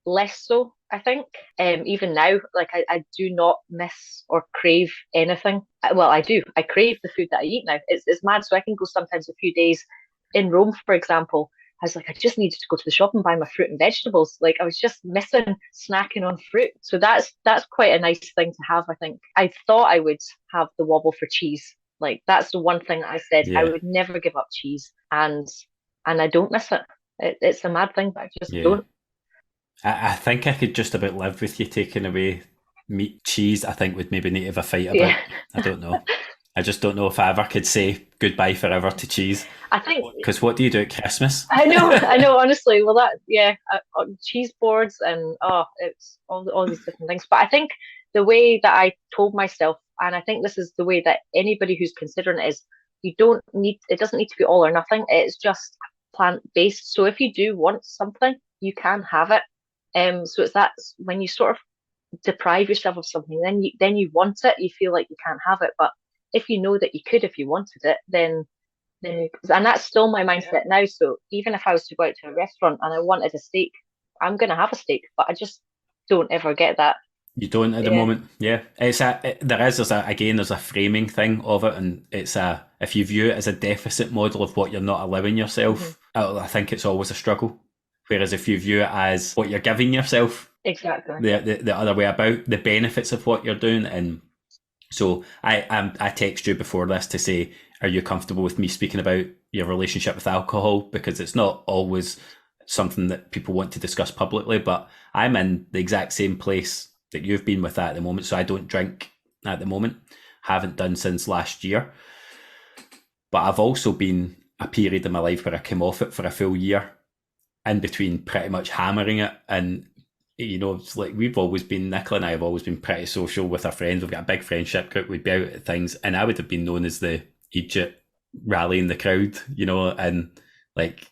less so, I think. Even now, like I do not miss or crave anything. Well, I do. I crave the food that I eat now. It's mad. So I can go sometimes a few days in Rome, for example. I was like, I just needed to go to the shop and buy my fruit and vegetables. Like, I was just missing snacking on fruit. So that's quite a nice thing to have, I think. I thought I would have the wobble for cheese. Like, that's the one thing that I said. I would never give up cheese. And I don't miss it. It's a mad thing, but I just don't. I think I could just about live with you taking away meat. Cheese, I think, would maybe need to have a fight about. I don't know. I just don't know if I ever could say goodbye forever to cheese. I think, because what do you do at Christmas? I know. Honestly, well, cheese boards and it's all these different things. But I think the way that I told myself, and I think this is the way that anybody who's considering it is, it doesn't need to be all or nothing. It's just plant based. So if you do want something, you can have it. So it's when you sort of deprive yourself of something, then you want it. You feel like you can't have it, but if you know that you could if you wanted it, then and that's still my mindset now. So even if I was to go out to a restaurant and I wanted a steak, I'm gonna have a steak, but I just don't ever get that. You don't at the moment. Yeah, there's a framing thing of it, and if you view it as a deficit model of what you're not allowing yourself, I think it's always a struggle. Whereas if you view it as what you're giving yourself, exactly the other way about, the benefits of what you're doing. And so I text you before this to say, are you comfortable with me speaking about your relationship with alcohol? Because it's not always something that people want to discuss publicly, but I'm in the exact same place that you've been with that at the moment. So I don't drink at the moment, haven't done since last year. But I've also been a period in my life where I came off it for a full year, in between pretty much hammering it. And it's like Nicola and I have always been pretty social with our friends. We've got a big friendship group. We'd be out at things, and I would have been known as the idiot rallying the crowd, and like,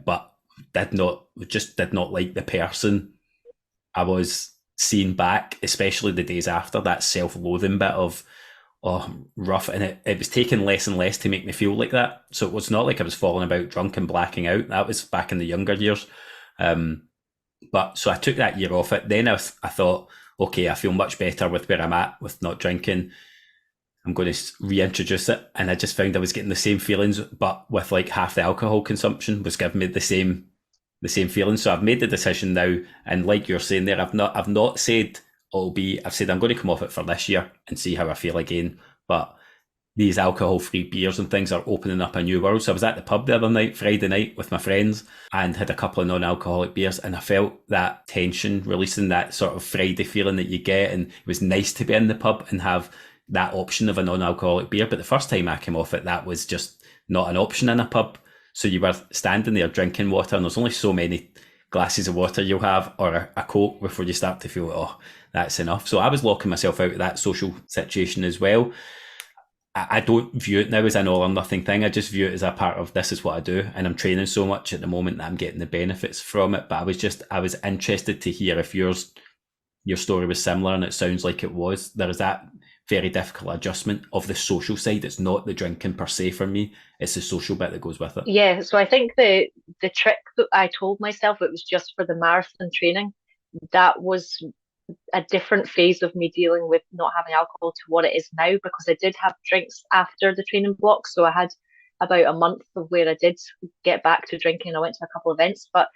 but did not like the person I was seeing back, especially the days after, that self-loathing bit of, rough, and it was taking less and less to make me feel like that. So it was not like I was falling about drunk and blacking out. That was back in the younger years. But so I took that year off it. Then I thought, okay, I feel much better with where I'm at with not drinking. I'm going to reintroduce it. And I just found I was getting the same feelings, but with like half the alcohol consumption was giving me the same feelings. So I've made the decision now. And like you're saying there, I've not said I've said I'm going to come off it for this year and see how I feel again. But these alcohol-free beers and things are opening up a new world. So I was at the pub the other night, Friday night, with my friends, and had a couple of non-alcoholic beers, and I felt that tension releasing, that sort of Friday feeling that you get, and it was nice to be in the pub and have that option of a non-alcoholic beer. But the first time I came off it, that was just not an option in a pub. So you were standing there drinking water, and there's only so many glasses of water you'll have, or a Coke, before you start to feel, oh, that's enough. So I was locking myself out of that social situation as well. I don't view it now as an all or nothing thing. I just view it as a part of, this is what I do, and I'm training so much at the moment that I'm getting the benefits from it. But I was interested to hear if your story was similar, and it sounds like it was. There is that very difficult adjustment of the social side. It's not the drinking per se for me, it's the social bit that goes with it. Yeah, so I think the trick that I told myself, it was just for the marathon training. That was a different phase of me dealing with not having alcohol to what it is now, because I did have drinks after the training block. So I had about a month of where I did get back to drinking. I went to a couple of events, but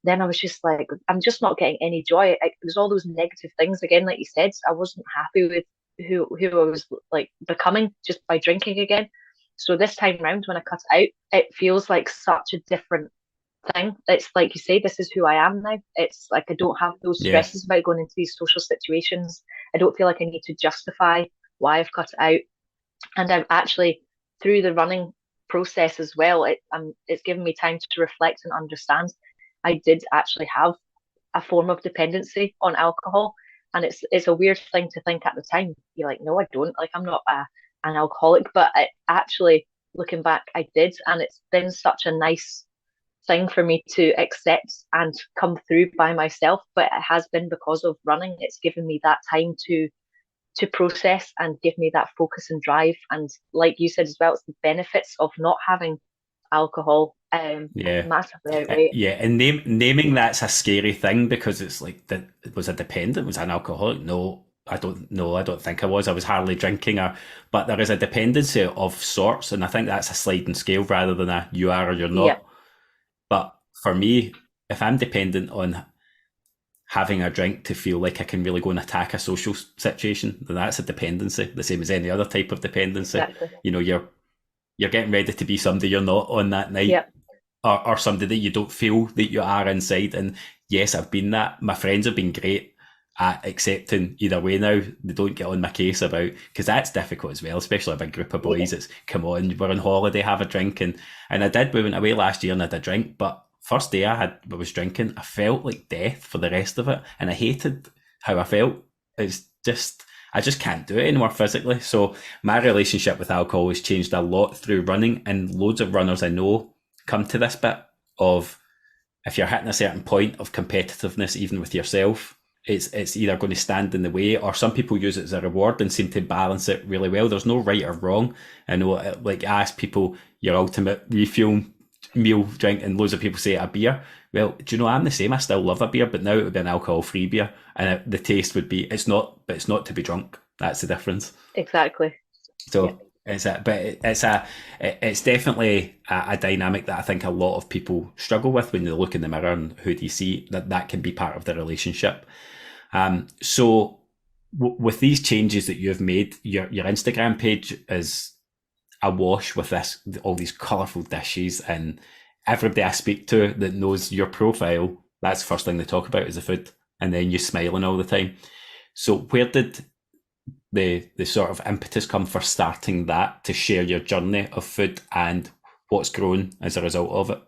then I was just like, I'm just not getting any joy. There's all those negative things again, like you said. I wasn't happy with who I was like becoming just by drinking again. So this time round, when I cut it out, it feels like such a different thing. It's like you say, this is who I am now. It's like I don't have those stresses about going into these social situations. I don't feel like I need to justify why I've cut it out. And I've actually, through the running process as well, it's given me time to reflect and understand. I did actually have a form of dependency on alcohol, and it's a weird thing to think at the time. You're like, no, I don't. Like, I'm not an alcoholic, but actually, looking back, I did, and it's been such a nice thing for me to accept and come through by myself. But it has been because of running. It's given me that time to process and give me that focus and drive. And like you said as well, it's the benefits of not having alcohol massively outweigh. Yeah, and naming that's a scary thing, because it's like, was I dependent? Was I an alcoholic? No, I don't think I was. I was hardly drinking, but there is a dependency of sorts, and I think that's a sliding scale rather than a you are or you're not. Yeah. But for me, if I'm dependent on having a drink to feel like I can really go and attack a social situation, then that's a dependency, the same as any other type of dependency. Exactly. You know, you're getting ready to be somebody you're not on that night. Yep. Or somebody that you don't feel that you are inside. And yes, I've been that. My friends have been great at accepting either way now. They don't get on my case about, because that's difficult as well, especially a big group of boys. It's, come on, we're on holiday, have a drink. And I did, we went away last year and I had a drink, but first day I was drinking, I felt like death for the rest of it. And I hated how I felt. It's just, I just can't do it anymore physically. So my relationship with alcohol has changed a lot through running, and loads of runners I know come to this bit of, if you're hitting a certain point of competitiveness, even with yourself, it's either going to stand in the way, or some people use it as a reward and seem to balance it really well. There's no right or wrong. I know, like, I ask people your ultimate refuel meal drink, and loads of people say a beer. Well, do you know, I'm the same. I still love a beer, but now it would be an alcohol-free beer, and the taste would be, it's not to be drunk. That's the difference. Exactly. So yeah. It's definitely a dynamic that I think a lot of people struggle with when they look in the mirror and who do you see, that can be part of the relationship. So with these changes that you've made, your Instagram page is awash with all these colourful dishes, and everybody I speak to that knows your profile, that's the first thing they talk about is the food, and then you smiling all the time. So where did the sort of impetus come for starting that, to share your journey of food and what's grown as a result of it?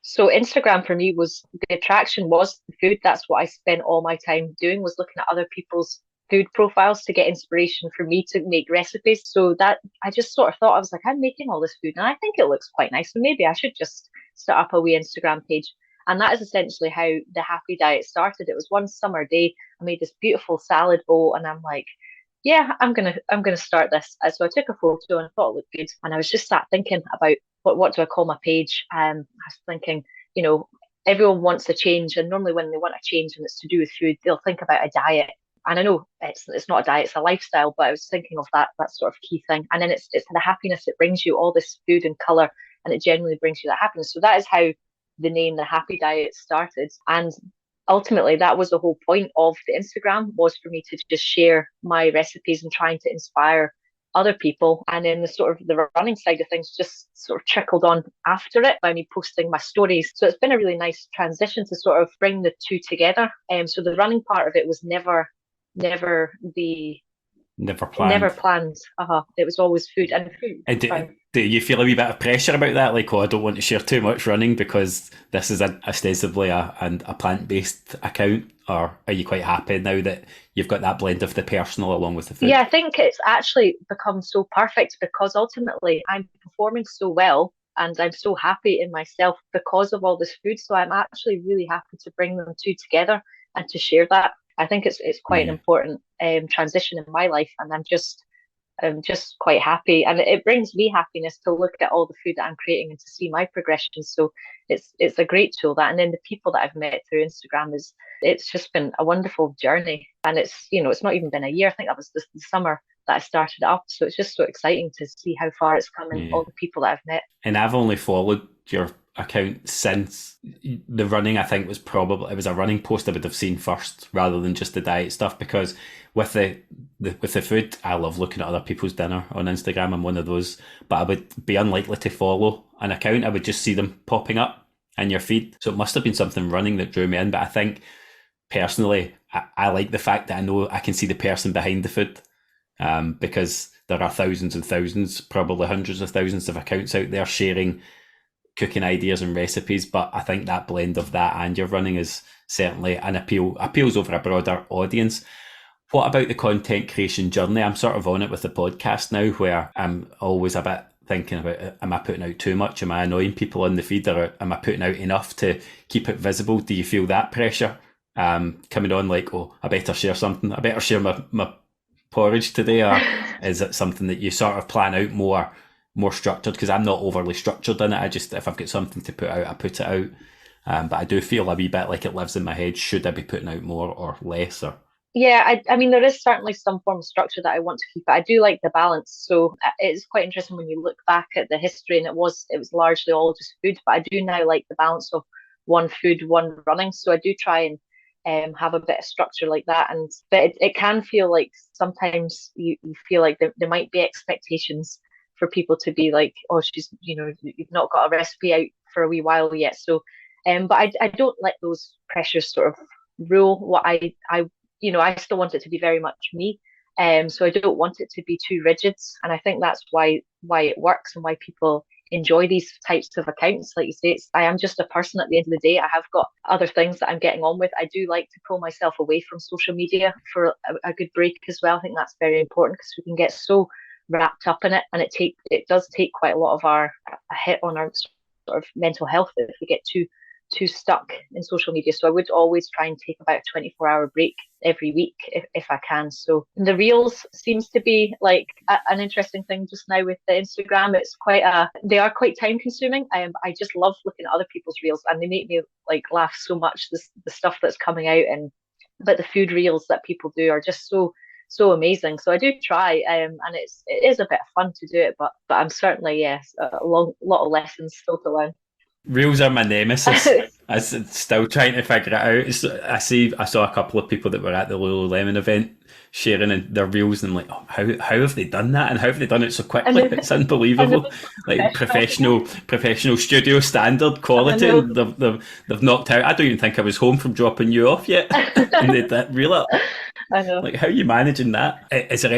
So Instagram for me was, the attraction was the food. That's what I spent all my time doing, was looking at other people's food profiles to get inspiration for me to make recipes. So that I just sort of thought, I was like, I'm making all this food and I think it looks quite nice, so maybe I should just start up a wee Instagram page. And that is essentially how the Happy Diet started. It was one summer day, I made this beautiful salad bowl, and I'm like, yeah, I'm gonna start this. So I took a photo and I thought it looked good, and I was just sat thinking about what do I call my page. I was thinking, you know, everyone wants a change, and normally when they want a change and it's to do with food, they'll think about a diet. And I know it's not a diet, it's a lifestyle, but I was thinking of that sort of key thing. And then it's the happiness it brings you, all this food and colour, and it genuinely brings you that happiness. So that is how the name The Happy Diet started. And ultimately that was the whole point of the Instagram, was for me to just share my recipes and trying to inspire other people. And then the sort of the running side of things just sort of trickled on after it by me posting my stories. So it's been a really nice transition to sort of bring the two together. So the running part of it was never the Never planned. Never planned. It was always food and food. And do you feel a wee bit of pressure about that? Like, I don't want to share too much running because this is ostensibly a plant-based account, or are you quite happy now that you've got that blend of the personal along with the food? Yeah, I think it's actually become so perfect because ultimately I'm performing so well and I'm so happy in myself because of all this food. So I'm actually really happy to bring them two together and to share that. I think it's quite an important transition in my life, and I'm just quite happy, and it brings me happiness to look at all the food that I'm creating and to see my progression. So it's a great tool, that. And then the people that I've met through Instagram, it's just been a wonderful journey. And it's not even been a year. I think that was the summer that I started up. So it's just so exciting to see how far it's come and all the people that I've met. And I've only followed your account since the running. I think it was a running post I would have seen first rather than just the diet stuff, because with the food, I love looking at other people's dinner on Instagram. I'm one of those, but I would be unlikely to follow an account. I would just see them popping up in your feed. So it must have been something running that drew me in. But I think personally, I like the fact that I know I can see the person behind the food, because there are thousands and thousands, probably hundreds of thousands of accounts out there sharing cooking ideas and recipes. But I think that blend of that and your running is certainly an appeals over a broader audience. What about the content creation journey? I'm sort of on it with the podcast now, where I'm always a bit thinking about, am I putting out too much? Am I annoying people on the feed, or am I putting out enough to keep it visible? Do you feel that pressure coming on, like, oh, I better share something, I better share my porridge today? Or is it something that you sort of plan out more structured? Because I'm not overly structured in it. I just, if I've got something to put out, I put it out. But I do feel a wee bit like it lives in my head. Should I be putting out more or less? Or yeah, I mean, there is certainly some form of structure that I want to keep, but I do like the balance. So it's quite interesting when you look back at the history, and it was largely all just food, but I do now like the balance of one food, one running. So I do try and have a bit of structure like that. But it can feel like sometimes you feel like there might be expectations for people to be like, oh, you've not got a recipe out for a wee while yet. So, but I don't let those pressures sort of rule what I still want it to be very much me. So I don't want it to be too rigid. And I think that's why it works and why people enjoy these types of accounts. Like you say, I am just a person at the end of the day. I have got other things that I'm getting on with. I do like to pull myself away from social media for a good break as well. I think that's very important because we can get so wrapped up in it, and it does take quite a lot of a hit on our sort of mental health if we get too stuck in social media. So I would always try and take about a 24-hour break every week if I can. So the reels seems to be like an interesting thing just now with the Instagram. They are quite time consuming. I just love looking at other people's reels, and they make me like laugh so much, the stuff that's coming out. But the food reels that people do are just so amazing. So I do try, and it is a bit of fun to do it, but I'm certainly, yes, a lot of lessons still to learn. Reels are my nemesis. I'm still trying to figure it out. I saw a couple of people that were at the Lululemon event sharing their reels, and I'm like, oh, how have they done that, and how have they done it so quickly? It's unbelievable. Like professional studio standard quality. And they've knocked out. I don't even think I was home from dropping you off yet, and they did reel up. I know. Like, how are you managing that? Is there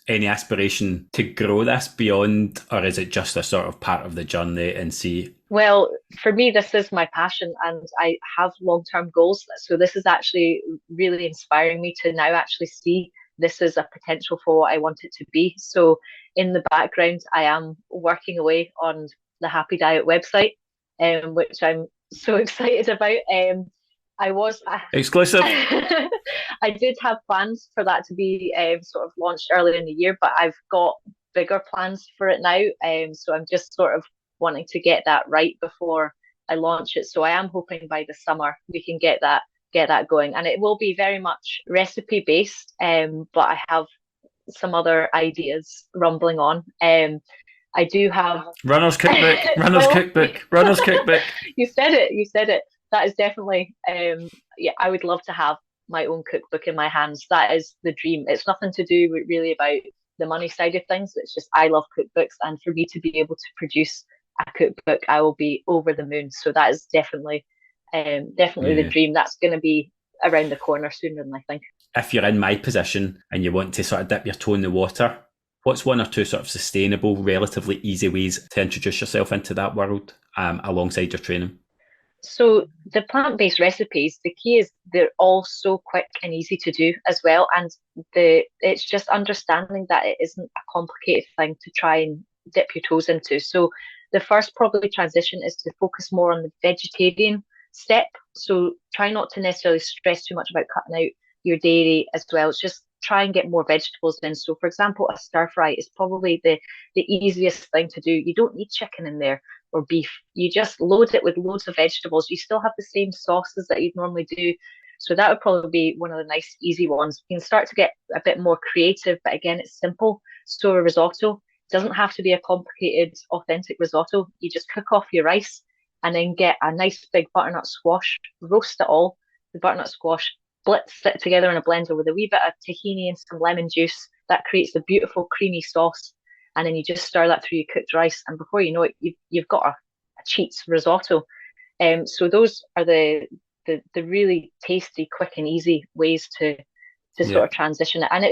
any aspiration to grow this beyond, or is it just a sort of part of the journey and see? Well, for me, this is my passion, and I have long-term goals. So this is actually really inspiring me to now actually see this as a potential for what I want it to be. So in the background, I am working away on the Happy Diet website, which I'm so excited about. Exclusive. I did have plans for that to be sort of launched earlier in the year, but I've got bigger plans for it now. So I'm just sort of wanting to get that right before I launch it. So I am hoping by the summer we can get that going, and it will be very much recipe based. But I have some other ideas rumbling on. I do have Runner's cookbook, runner's cookbook, runner's cookbook. You said it. You said it. That is definitely. Yeah, I would love to have my own cookbook in my hands. That is the dream. It's nothing to do with really about the money side of things. It's just I love cookbooks, and for me to be able to produce a cookbook, I will be over the moon. So that is definitely the dream. That's going to be around the corner sooner than I think. If you're in my position and you want to sort of dip your toe in the water, what's one or two sort of sustainable, relatively easy ways to introduce yourself into that world alongside your training? So the plant-based recipes, the key is they're all so quick and easy to do as well. And it's just understanding that it isn't a complicated thing to try and dip your toes into. So the first probably transition is to focus more on the vegetarian step. So try not to necessarily stress too much about cutting out your dairy as well. It's just try and get more vegetables in. So for example, a stir fry is probably the easiest thing to do. You don't need chicken in there or beef. You just load it with loads of vegetables. You still have the same sauces that you'd normally do. So that would probably be one of the nice, easy ones. You can start to get a bit more creative, but again, it's simple. So a risotto doesn't have to be a complicated, authentic risotto. You just cook off your rice and then get a nice big butternut squash, roast it all, the butternut squash, blitz it together in a blender with a wee bit of tahini and some lemon juice. That creates a beautiful creamy sauce. And then you just stir that through your cooked rice, and before you know it, you've got a cheats risotto. So those are the really tasty, quick and easy ways to sort of transition it. And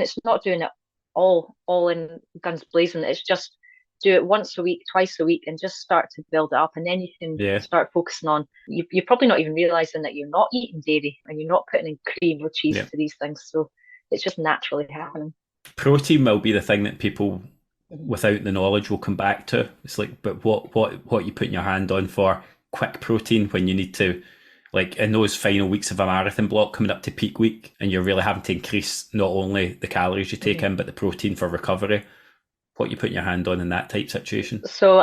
it's not doing it all in guns blazing. It's just do it once a week, twice a week, and just start to build it up. And then you can start focusing on, you're probably not even realizing that you're not eating dairy and you're not putting in cream or cheese to these things. So it's just naturally happening. Protein will be the thing that people without the knowledge will come back to. It's like, but what you putting your hand on for quick protein when you need to, like in those final weeks of a marathon block coming up to peak week, and you're really having to increase not only the calories you take in but the protein for recovery. What you putting your hand on in that type situation? So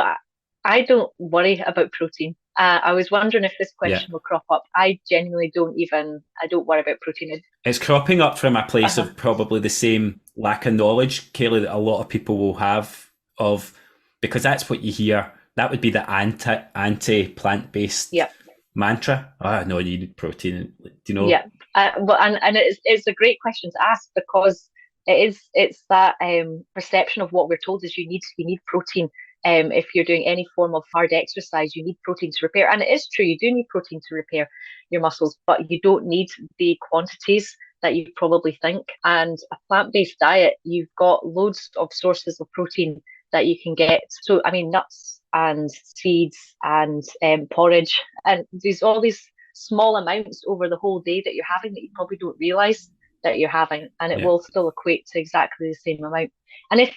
I don't worry about protein. I was wondering if this question will crop up. I genuinely don't worry about protein. It's cropping up from a place of probably the same lack of knowledge, Kayleigh, that a lot of people will have of, because that's what you hear. That would be the anti plant-based mantra. No, you need protein. Do you know? Yeah, but it's a great question to ask, because it's that perception of what we're told is you need protein. If you're doing any form of hard exercise, you need protein to repair. And it is true, you do need protein to repair your muscles, but you don't need the quantities that you probably think. And a plant-based diet, you've got loads of sources of protein that you can get. So, I mean, nuts and seeds and porridge, and all these small amounts over the whole day that you're having that you probably don't realize that you're having, and it will still equate to exactly the same amount. And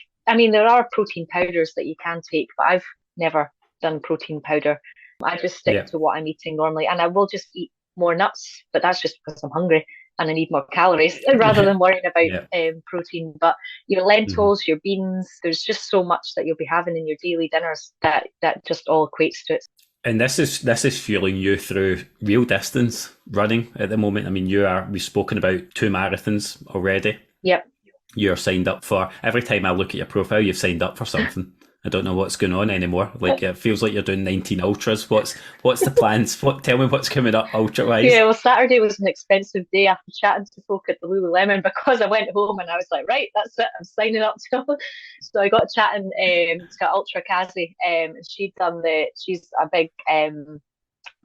there are protein powders that you can take, but I've never done protein powder. I just stick to what I'm eating normally, and I will just eat more nuts, but that's just because I'm hungry and I need more calories rather than worrying about protein. But your lentils, your beans, there's just so much that you'll be having in your daily dinners that just all equates to it. And this is fueling you through real distance running at the moment. I mean, we've spoken about 2 marathons already. Yep. You're signed up for, every time I look at your profile, you've signed up for something. I don't know what's going on anymore. Like, it feels like you're doing 19 ultras. What's the plans? Tell me what's coming up ultra-wise. Yeah, well, Saturday was an expensive day after chatting to folk at the Lululemon, because I went home and I was like, right, that's it, I'm signing up to it. So I got chatting to Ultra Kazi, and she's a big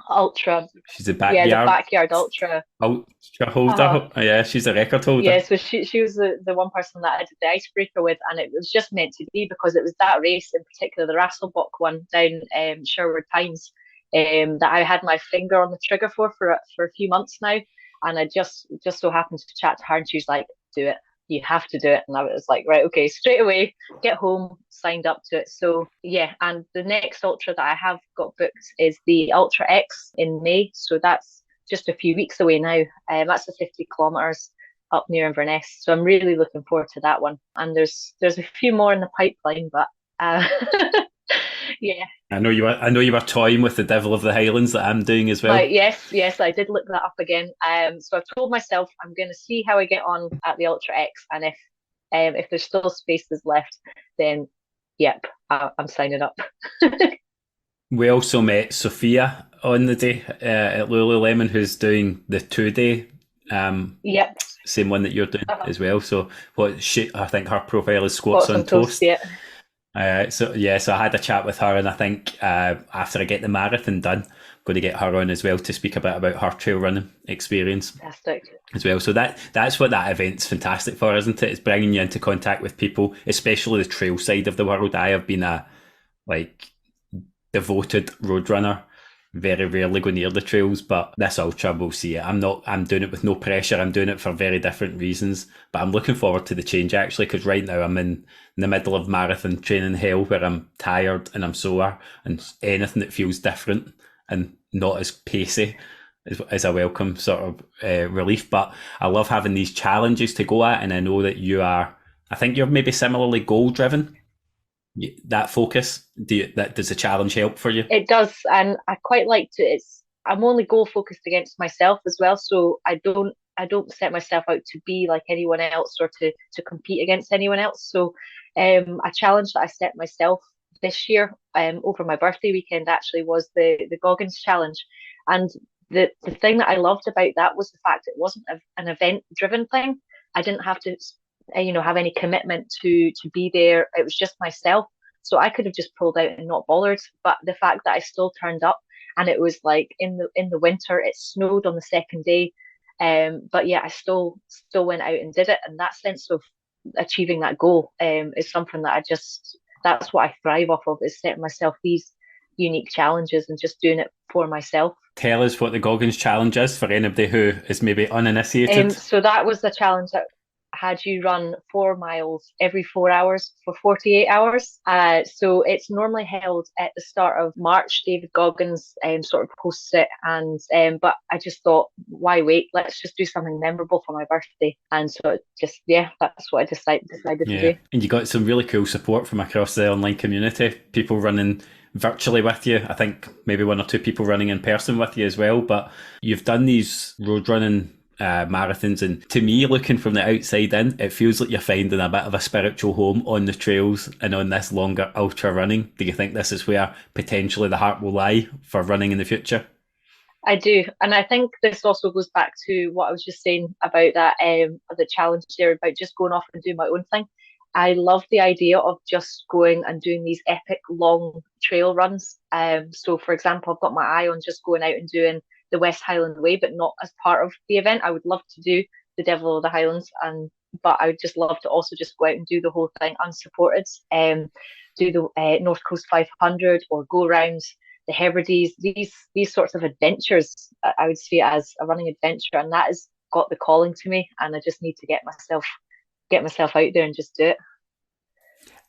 ultra. She's a backyard. Yeah, the backyard ultra holder. Yeah, she's a record holder. Yeah, so she was the one person that I did the icebreaker with, and it was just meant to be, because it was that race in particular, the Rasselbach one down Sherwood Pines, that I had my finger on the trigger for a few months now, and I just so happened to chat to her, and she was like, "Do it. You have to do it." And I was like, right, okay, straight away, get home, signed up to it. So yeah, and the next ultra that I have got booked is the Ultra X in May. So that's just a few weeks away now. That's the 50 kilometres up near Inverness. So I'm really looking forward to that one. And there's a few more in the pipeline, but yeah. I know you were toying with the Devil of the Highlands that I'm doing as well. Yes, I did look that up again. So I've told myself I'm going to see how I get on at the Ultra X, and if there's still spaces left, then yep, I'm signing up. We also met Sophia on the day at Lululemon, who's doing the 2-day. Yep. Same one that you're doing as well. So I think her profile is Squats on Toast. Yeah. So I had a chat with her, and I think after I get the marathon done, I'm going to get her on as well to speak a bit about her trail running experience. Fantastic. As well. So that's what that event's fantastic for, isn't it? It's bringing you into contact with people, especially the trail side of the world. I have been a devoted road runner. Very rarely go near the trails, but this ultra will see it. I'm doing it with no pressure. I'm doing it for very different reasons, but I'm looking forward to the change actually, because right now I'm in the middle of marathon training hell, where I'm tired and I'm sore, and anything that feels different and not as pacey is a welcome sort of relief. But I love having these challenges to go at, and I know that I think you're maybe similarly goal driven. That focus, does the challenge help for you? It does, and I quite like to. I'm only goal focused against myself as well, so I don't set myself out to be like anyone else or to compete against anyone else. So, a challenge that I set myself this year, over my birthday weekend actually, was the Goggins challenge, and the thing that I loved about that was the fact it wasn't an event driven thing. I didn't have to have any commitment to be there. It was just myself, so I could have just pulled out and not bothered, but the fact that I still turned up, and it was like in the winter, it snowed on the second day, but yeah, I still went out and did it, and that sense of achieving that goal is something that that's what I thrive off of, is setting myself these unique challenges and just doing it for myself. Tell us what the Goggins challenge is for anybody who is maybe uninitiated. So that was the challenge that had you run 4 miles every 4 hours for 48 hours. So it's normally held at the start of March. David Goggins sort of posts it, and but I just thought, why wait? Let's just do something memorable for my birthday. And so that's what I decided to do. And you got some really cool support from across the online community. People running virtually with you. I think maybe 1 or 2 people running in person with you as well. But you've done these road running marathons, and to me, looking from the outside in, it feels like you're finding a bit of a spiritual home on the trails and on this longer ultra running. Do you think this is where potentially the heart will lie for running in the future? I do, and I think this also goes back to what I was just saying about that the challenge there, about just going off and doing my own thing. I love the idea of just going and doing these epic long trail runs. So for example, I've got my eye on just going out and doing the West Highland Way, but not as part of the event. I would love to do the Devil of the Highlands, but I would just love to also just go out and do the whole thing unsupported. Do the North Coast 500 or go around the Hebrides. These sorts of adventures, I would see it as a running adventure, and that has got the calling to me. And I just need to get myself out there and just do it.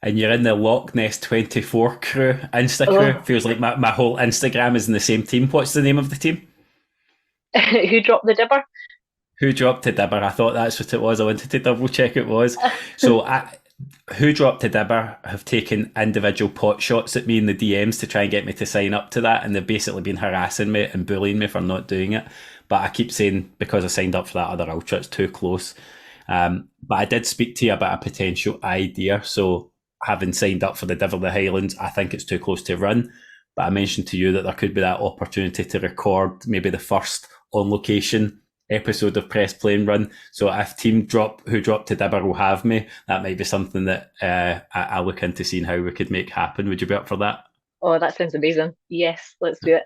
And you're in the Loch Ness 24 crew, Insta crew. Feels like my whole Instagram is in the same team. What's the name of the team? Who dropped the dibber? Who dropped the dibber? I thought that's what it was. I wanted to double check it was. So Who Dropped the Dibber have taken individual pot shots at me in the DMs to try and get me to sign up to that, and they've basically been harassing me and bullying me for not doing it. But I keep saying, because I signed up for that other ultra, it's too close. But I did speak to you about a potential idea. So having signed up for the Devil of the Highlands, I think it's too close to run. But I mentioned to you that there could be that opportunity to record maybe the first on location episode of Press Play and Run. So if Who Dropped the Dibber will have me, that might be something that I'll look into seeing how we could make happen. Would you be up for that? Oh, that sounds amazing. Yes, let's do it.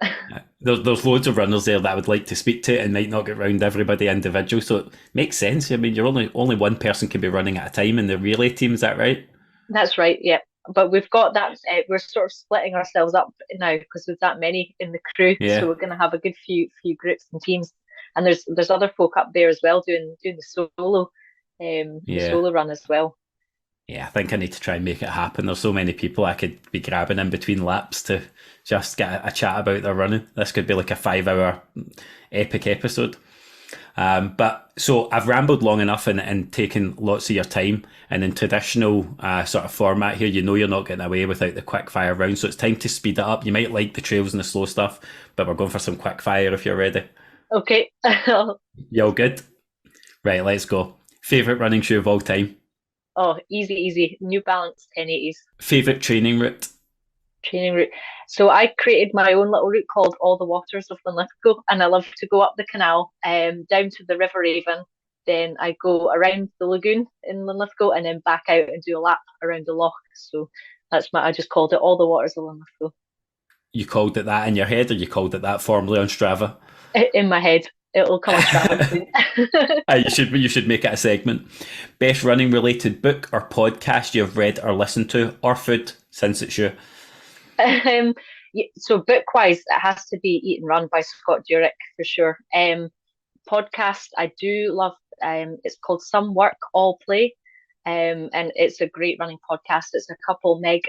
There's loads of runners there that I would like to speak to and might not get round everybody individual. So it makes sense. I mean, you're only one person can be running at a time in the relay team, is that right? That's right, yeah. But we've got that, we're sort of splitting ourselves up now because there's that many in the crew. Yeah. So we're going to have a good few groups and teams. And there's other folk up there as well doing the solo solo run as well. Yeah, I think I need to try and make it happen. There's so many people I could be grabbing in between laps to just get a chat about their running. This could be like a 5-hour epic episode. But so I've rambled long enough and taken lots of your time. And in traditional sort of format here, you're not getting away without the quick fire round. So it's time to speed it up. You might like the trails and the slow stuff, but we're going for some quick fire if you're ready. Okay. You all good? Right, let's go. Favourite running shoe of all time? Oh, easy. New Balance 1080s. Favourite training route? Training route. So I created my own little route called All the Waters of Linlithgow, and I love to go up the canal, down to the River Avon. Then I go around the lagoon in Linlithgow and then back out and do a lap around the loch. So I just called it All the Waters of Linlithgow. You called it that in your head, or you called it that formally on Strava? In my head. It'll come on Strava soon. You should make it a segment. Best running related book or podcast you've read or listened to, or food, since it's you. So book-wise, it has to be Eat and Run by Scott Jurek for sure. Podcast, I do love. It's called Some Work, All Play, and it's a great running podcast. It's a couple, Meg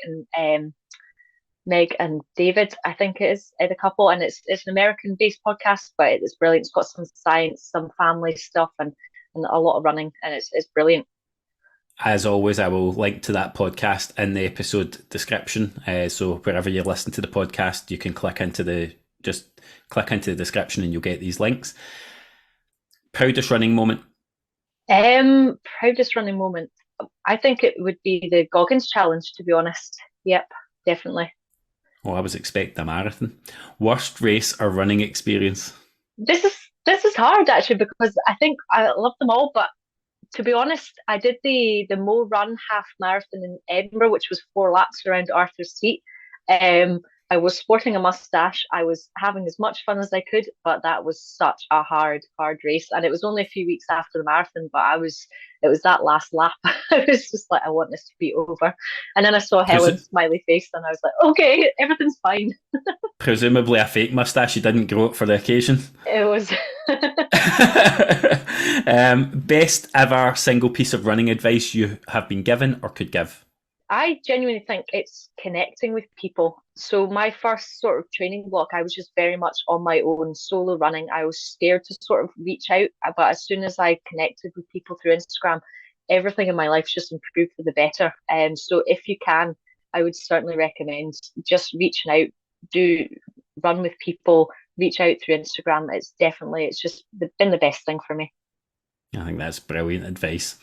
and David, I think it is, the couple, and it's an American-based podcast, but it's brilliant. It's got some science, some family stuff, and a lot of running, and it's brilliant. As always, I will link to that podcast in the episode description. So wherever you listen to the podcast, you can click into the description and you'll get these links. Proudest running moment? Proudest running moment. I think it would be the Goggins Challenge, to be honest. Yep, definitely. Oh, I was expecting a marathon. Worst race or running experience? This is hard actually, because I think I love them all, but to be honest, I did the Mo Run half marathon in Edinburgh, which was 4 laps around Arthur's Seat. I was sporting a mustache. I was having as much fun as I could, but that was such a hard race. And it was only a few weeks after the marathon, but it was that last lap. I was just like, I want this to be over. And then I saw Helen's smiley face and I was like, okay, everything's fine. Presumably a fake mustache. You didn't grow it for the occasion. It was. Best ever single piece of running advice you have been given or could give? I genuinely think it's connecting with people. So my first sort of training block, I was just very much on my own, solo running. I was scared to sort of reach out, but as soon as I connected with people through Instagram, everything in my life just improved for the better. And so if you can, I would certainly recommend just reaching out, run with people, reach out through Instagram. It's just been the best thing for me. I think that's brilliant advice.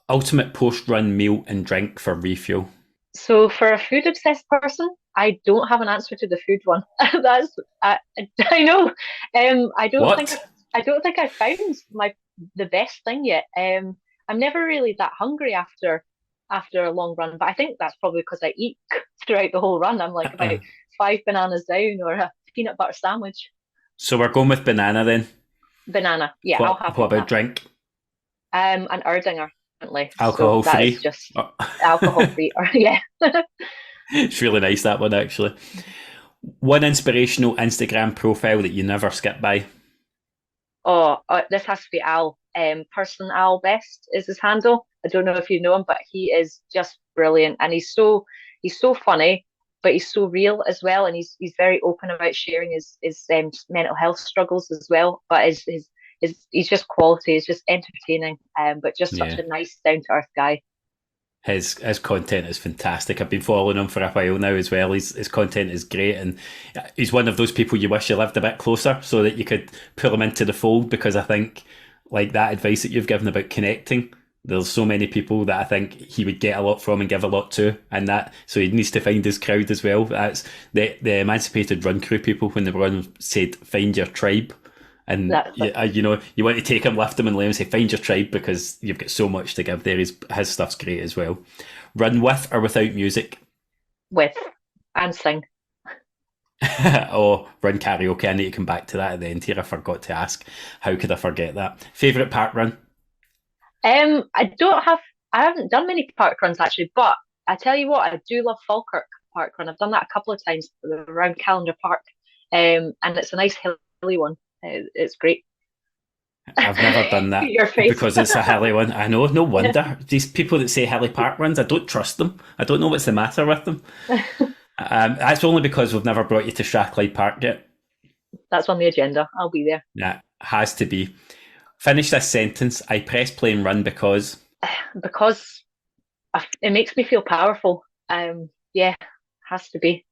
Ultimate post-run meal and drink for refuel? So for a food-obsessed person, I don't have an answer to the food one. I know. I don't think I found the best thing yet. I'm never really that hungry after a long run, but I think that's probably because I eat throughout the whole run. I'm like about 5 bananas down or a peanut butter sandwich. So we're going with banana then? Banana, yeah. What about that. Drink? An Erdinger. Alcohol free? Just alcohol free, yeah. It's really nice, that one, actually. One inspirational Instagram profile that you never skip by? This has to be Al. PersonAlBest is his handle. I don't know if you know him, but he is just brilliant, and he's so funny, but he's so real as well, and he's very open about sharing his mental health struggles as well. But he's just quality. He's just entertaining, but just such a nice, down to earth guy. His content is fantastic. I've been following him for a while now as well. His content is great, and he's one of those people you wish you lived a bit closer so that you could pull him into the fold, because I think, like that advice that you've given about connecting, there's so many people that I think he would get a lot from and give a lot to, and that, so he needs to find his crowd as well. That's the Emancipated Run Crew people, when they were on, said find your tribe. And you want to take him, lift him and let him say find your tribe, because you've got so much to give there. His stuff's great as well. Run with or without music? With, and sing. Oh, run karaoke. I need to come back to that at the end here. I forgot to ask. How could I forget that? Favourite park run? I haven't done many park runs actually, but I tell you what, I do love Falkirk Park Run. I've done that a couple of times around Callender Park, and it's a nice hilly one. It's great. I've never done that because it's a hilly one. I know, no wonder. These people that say hilly park runs, I don't trust them. I don't know what's the matter with them. That's only because we've never brought you to Strathclyde Park yet. That's on the agenda. I'll be there. Yeah, has to be. Finish this sentence. I press play and run because Because it makes me feel powerful. Yeah, has to be.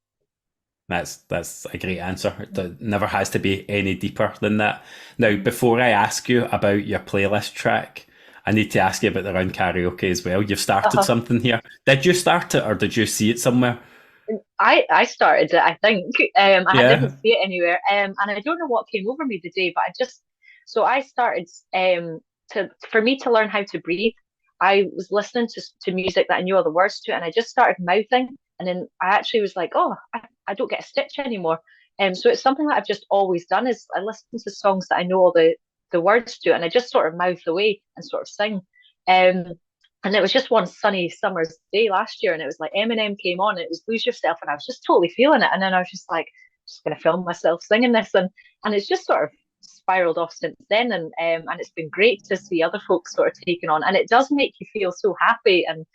that's a great answer. It never has to be any deeper than that. Now, before I ask you about your playlist track, I need to ask you about the run karaoke as well. You've started something here. Did you start it or did you see it somewhere? I started it, I think. I Yeah. didn't see it anywhere. And I don't know what came over me today, but I started for me to learn how to breathe. I was listening to music that I knew all the words to, and I just started mouthing. And then I actually was like, oh, I don't get a stitch anymore. So it's something that I've just always done is I listen to songs that I know all the words to, and I just sort of mouth away and sort of sing. Um, and it was just one sunny summer's day last year, and it was like Eminem came on, it was Lose Yourself, and I was just totally feeling it. And then I was just like, just gonna film myself singing this, and it's just sort of spiraled off since then. And it's been great to see other folks sort of taking on, and it does make you feel so happy. And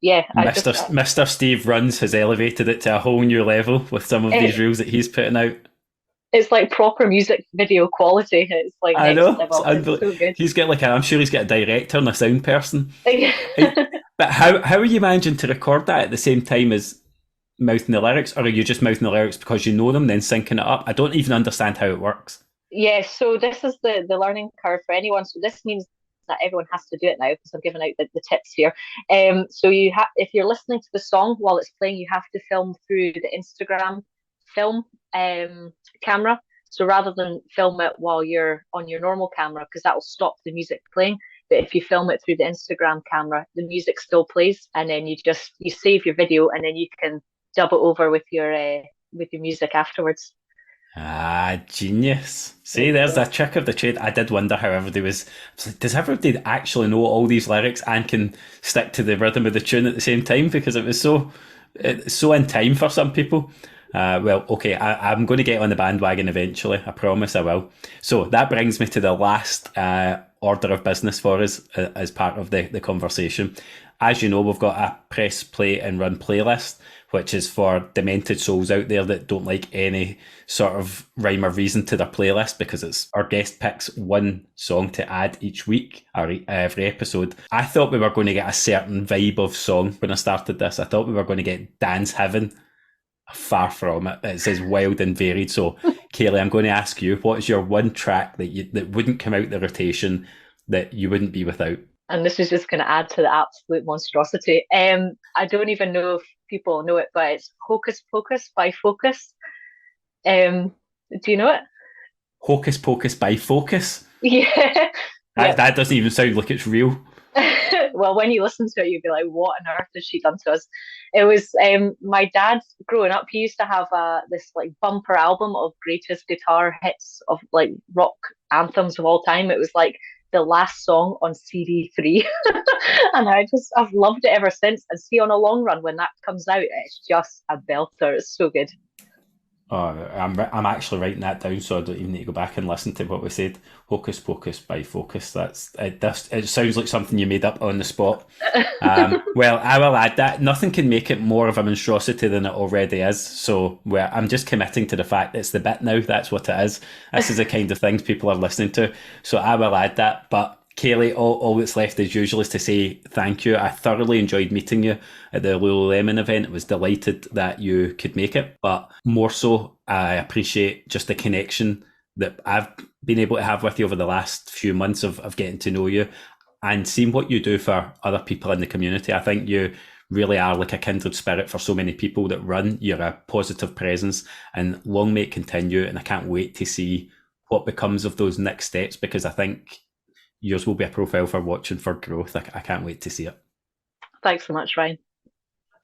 yeah, Mr. Steve Runs has elevated it to a whole new level with some of these reels that he's putting out. It's like proper music video quality. It's like I next know. level. It's so good. He's got I'm sure he's got a director and a sound person. But how are you managing to record that at the same time as mouthing the lyrics, or are you just mouthing the lyrics because you know them, then syncing it up? I don't even understand how it works. Yeah, so this is the learning curve for anyone. So this means that everyone has to do it now because I'm giving out the tips here. So if you're listening to the song while it's playing, you have to film through the Instagram film camera. So rather than film it while you're on your normal camera, because that will stop the music playing. But if you film it through the Instagram camera, the music still plays, and then you save your video, and then you can dub it over with your music afterwards. Ah, genius. See, there's a trick of the trade. I did wonder how everybody was like, does everybody actually know all these lyrics and can stick to the rhythm of the tune at the same time? Because it's so in time for some people. Well, okay, I'm going to get on the bandwagon eventually. I promise I will. So that brings me to the last order of business for us as part of the conversation. As you know, we've got a press play and run playlist, which is for demented souls out there that don't like any sort of rhyme or reason to their playlist, because it's our guest picks one song to add each week or every episode. I thought we were going to get a certain vibe of song when I started this. I thought we were going to get Dance Heaven. Far from it. It says wild and varied. So, Kayleigh, I'm going to ask you, what is your one track that wouldn't come out the rotation that you wouldn't be without? And this is just going to add to the absolute monstrosity. I don't even know if people know it, but it's Hocus Pocus by Focus. Do you know it? Hocus Pocus by Focus? Yeah. That doesn't even sound like it's real. Well, when you listen to it, you'll be like, what on earth has she done to us? It was my dad growing up, he used to have this like bumper album of greatest guitar hits of like rock anthems of all time. It was like the last song on CD3. And I've loved it ever since. And see, on a long run, when that comes out, it's just a belter. It's so good. Oh, I'm actually writing that down, so I don't even need to go back and listen to what we said. Hocus Pocus by Focus. It sounds like something you made up on the spot. Well, I will add that nothing can make it more of a monstrosity than it already is. So I'm just committing to the fact it's the bit now. That's what it is. This is the kind of things people are listening to. So I will add that. But Kayleigh, all that's left as usual is to say thank you. I thoroughly enjoyed meeting you at the Lululemon event. I was delighted that you could make it, but more so, I appreciate just the connection that I've been able to have with you over the last few months of getting to know you and seeing what you do for other people in the community. I think you really are like a kindred spirit for so many people that run. You're a positive presence, and long may it continue. And I can't wait to see what becomes of those next steps, because I think yours will be a profile for watching for growth. I can't wait to see it. Thanks so much, Ryan.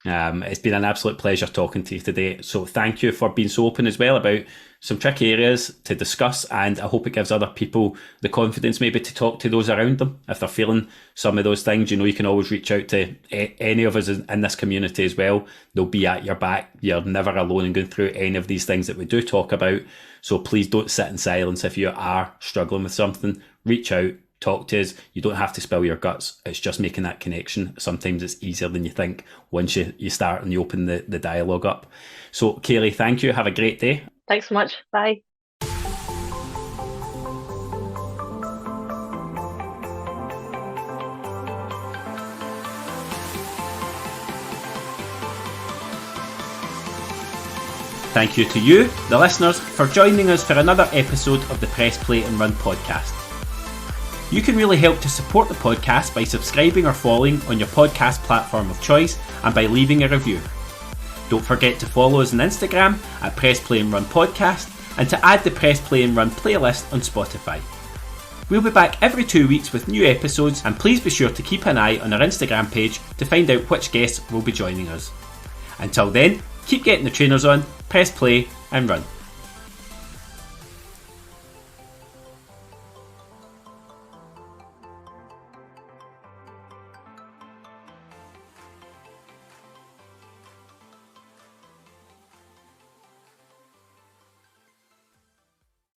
It's been an absolute pleasure talking to you today. So thank you for being so open as well about some tricky areas to discuss, and I hope it gives other people the confidence maybe to talk to those around them if they're feeling some of those things. You know, you can always reach out to any of us in this community as well. They'll be at your back. You're never alone in going through any of these things that we do talk about. So please don't sit in silence. If you are struggling with something, reach out. Talk to us. You don't have to spill your guts. It's just making that connection. Sometimes it's easier than you think once you start and you open the dialogue up. So Kayleigh, thank you. Have a great day. Thanks so much. Bye. Thank you to you, the listeners, for joining us for another episode of the Press Play and Run podcast. You can really help to support the podcast by subscribing or following on your podcast platform of choice and by leaving a review. Don't forget to follow us on Instagram at Press Play and Run Podcast and to add the Press Play and Run playlist on Spotify. We'll be back every 2 weeks with new episodes, and please be sure to keep an eye on our Instagram page to find out which guests will be joining us. Until then, keep getting the trainers on, press play and run.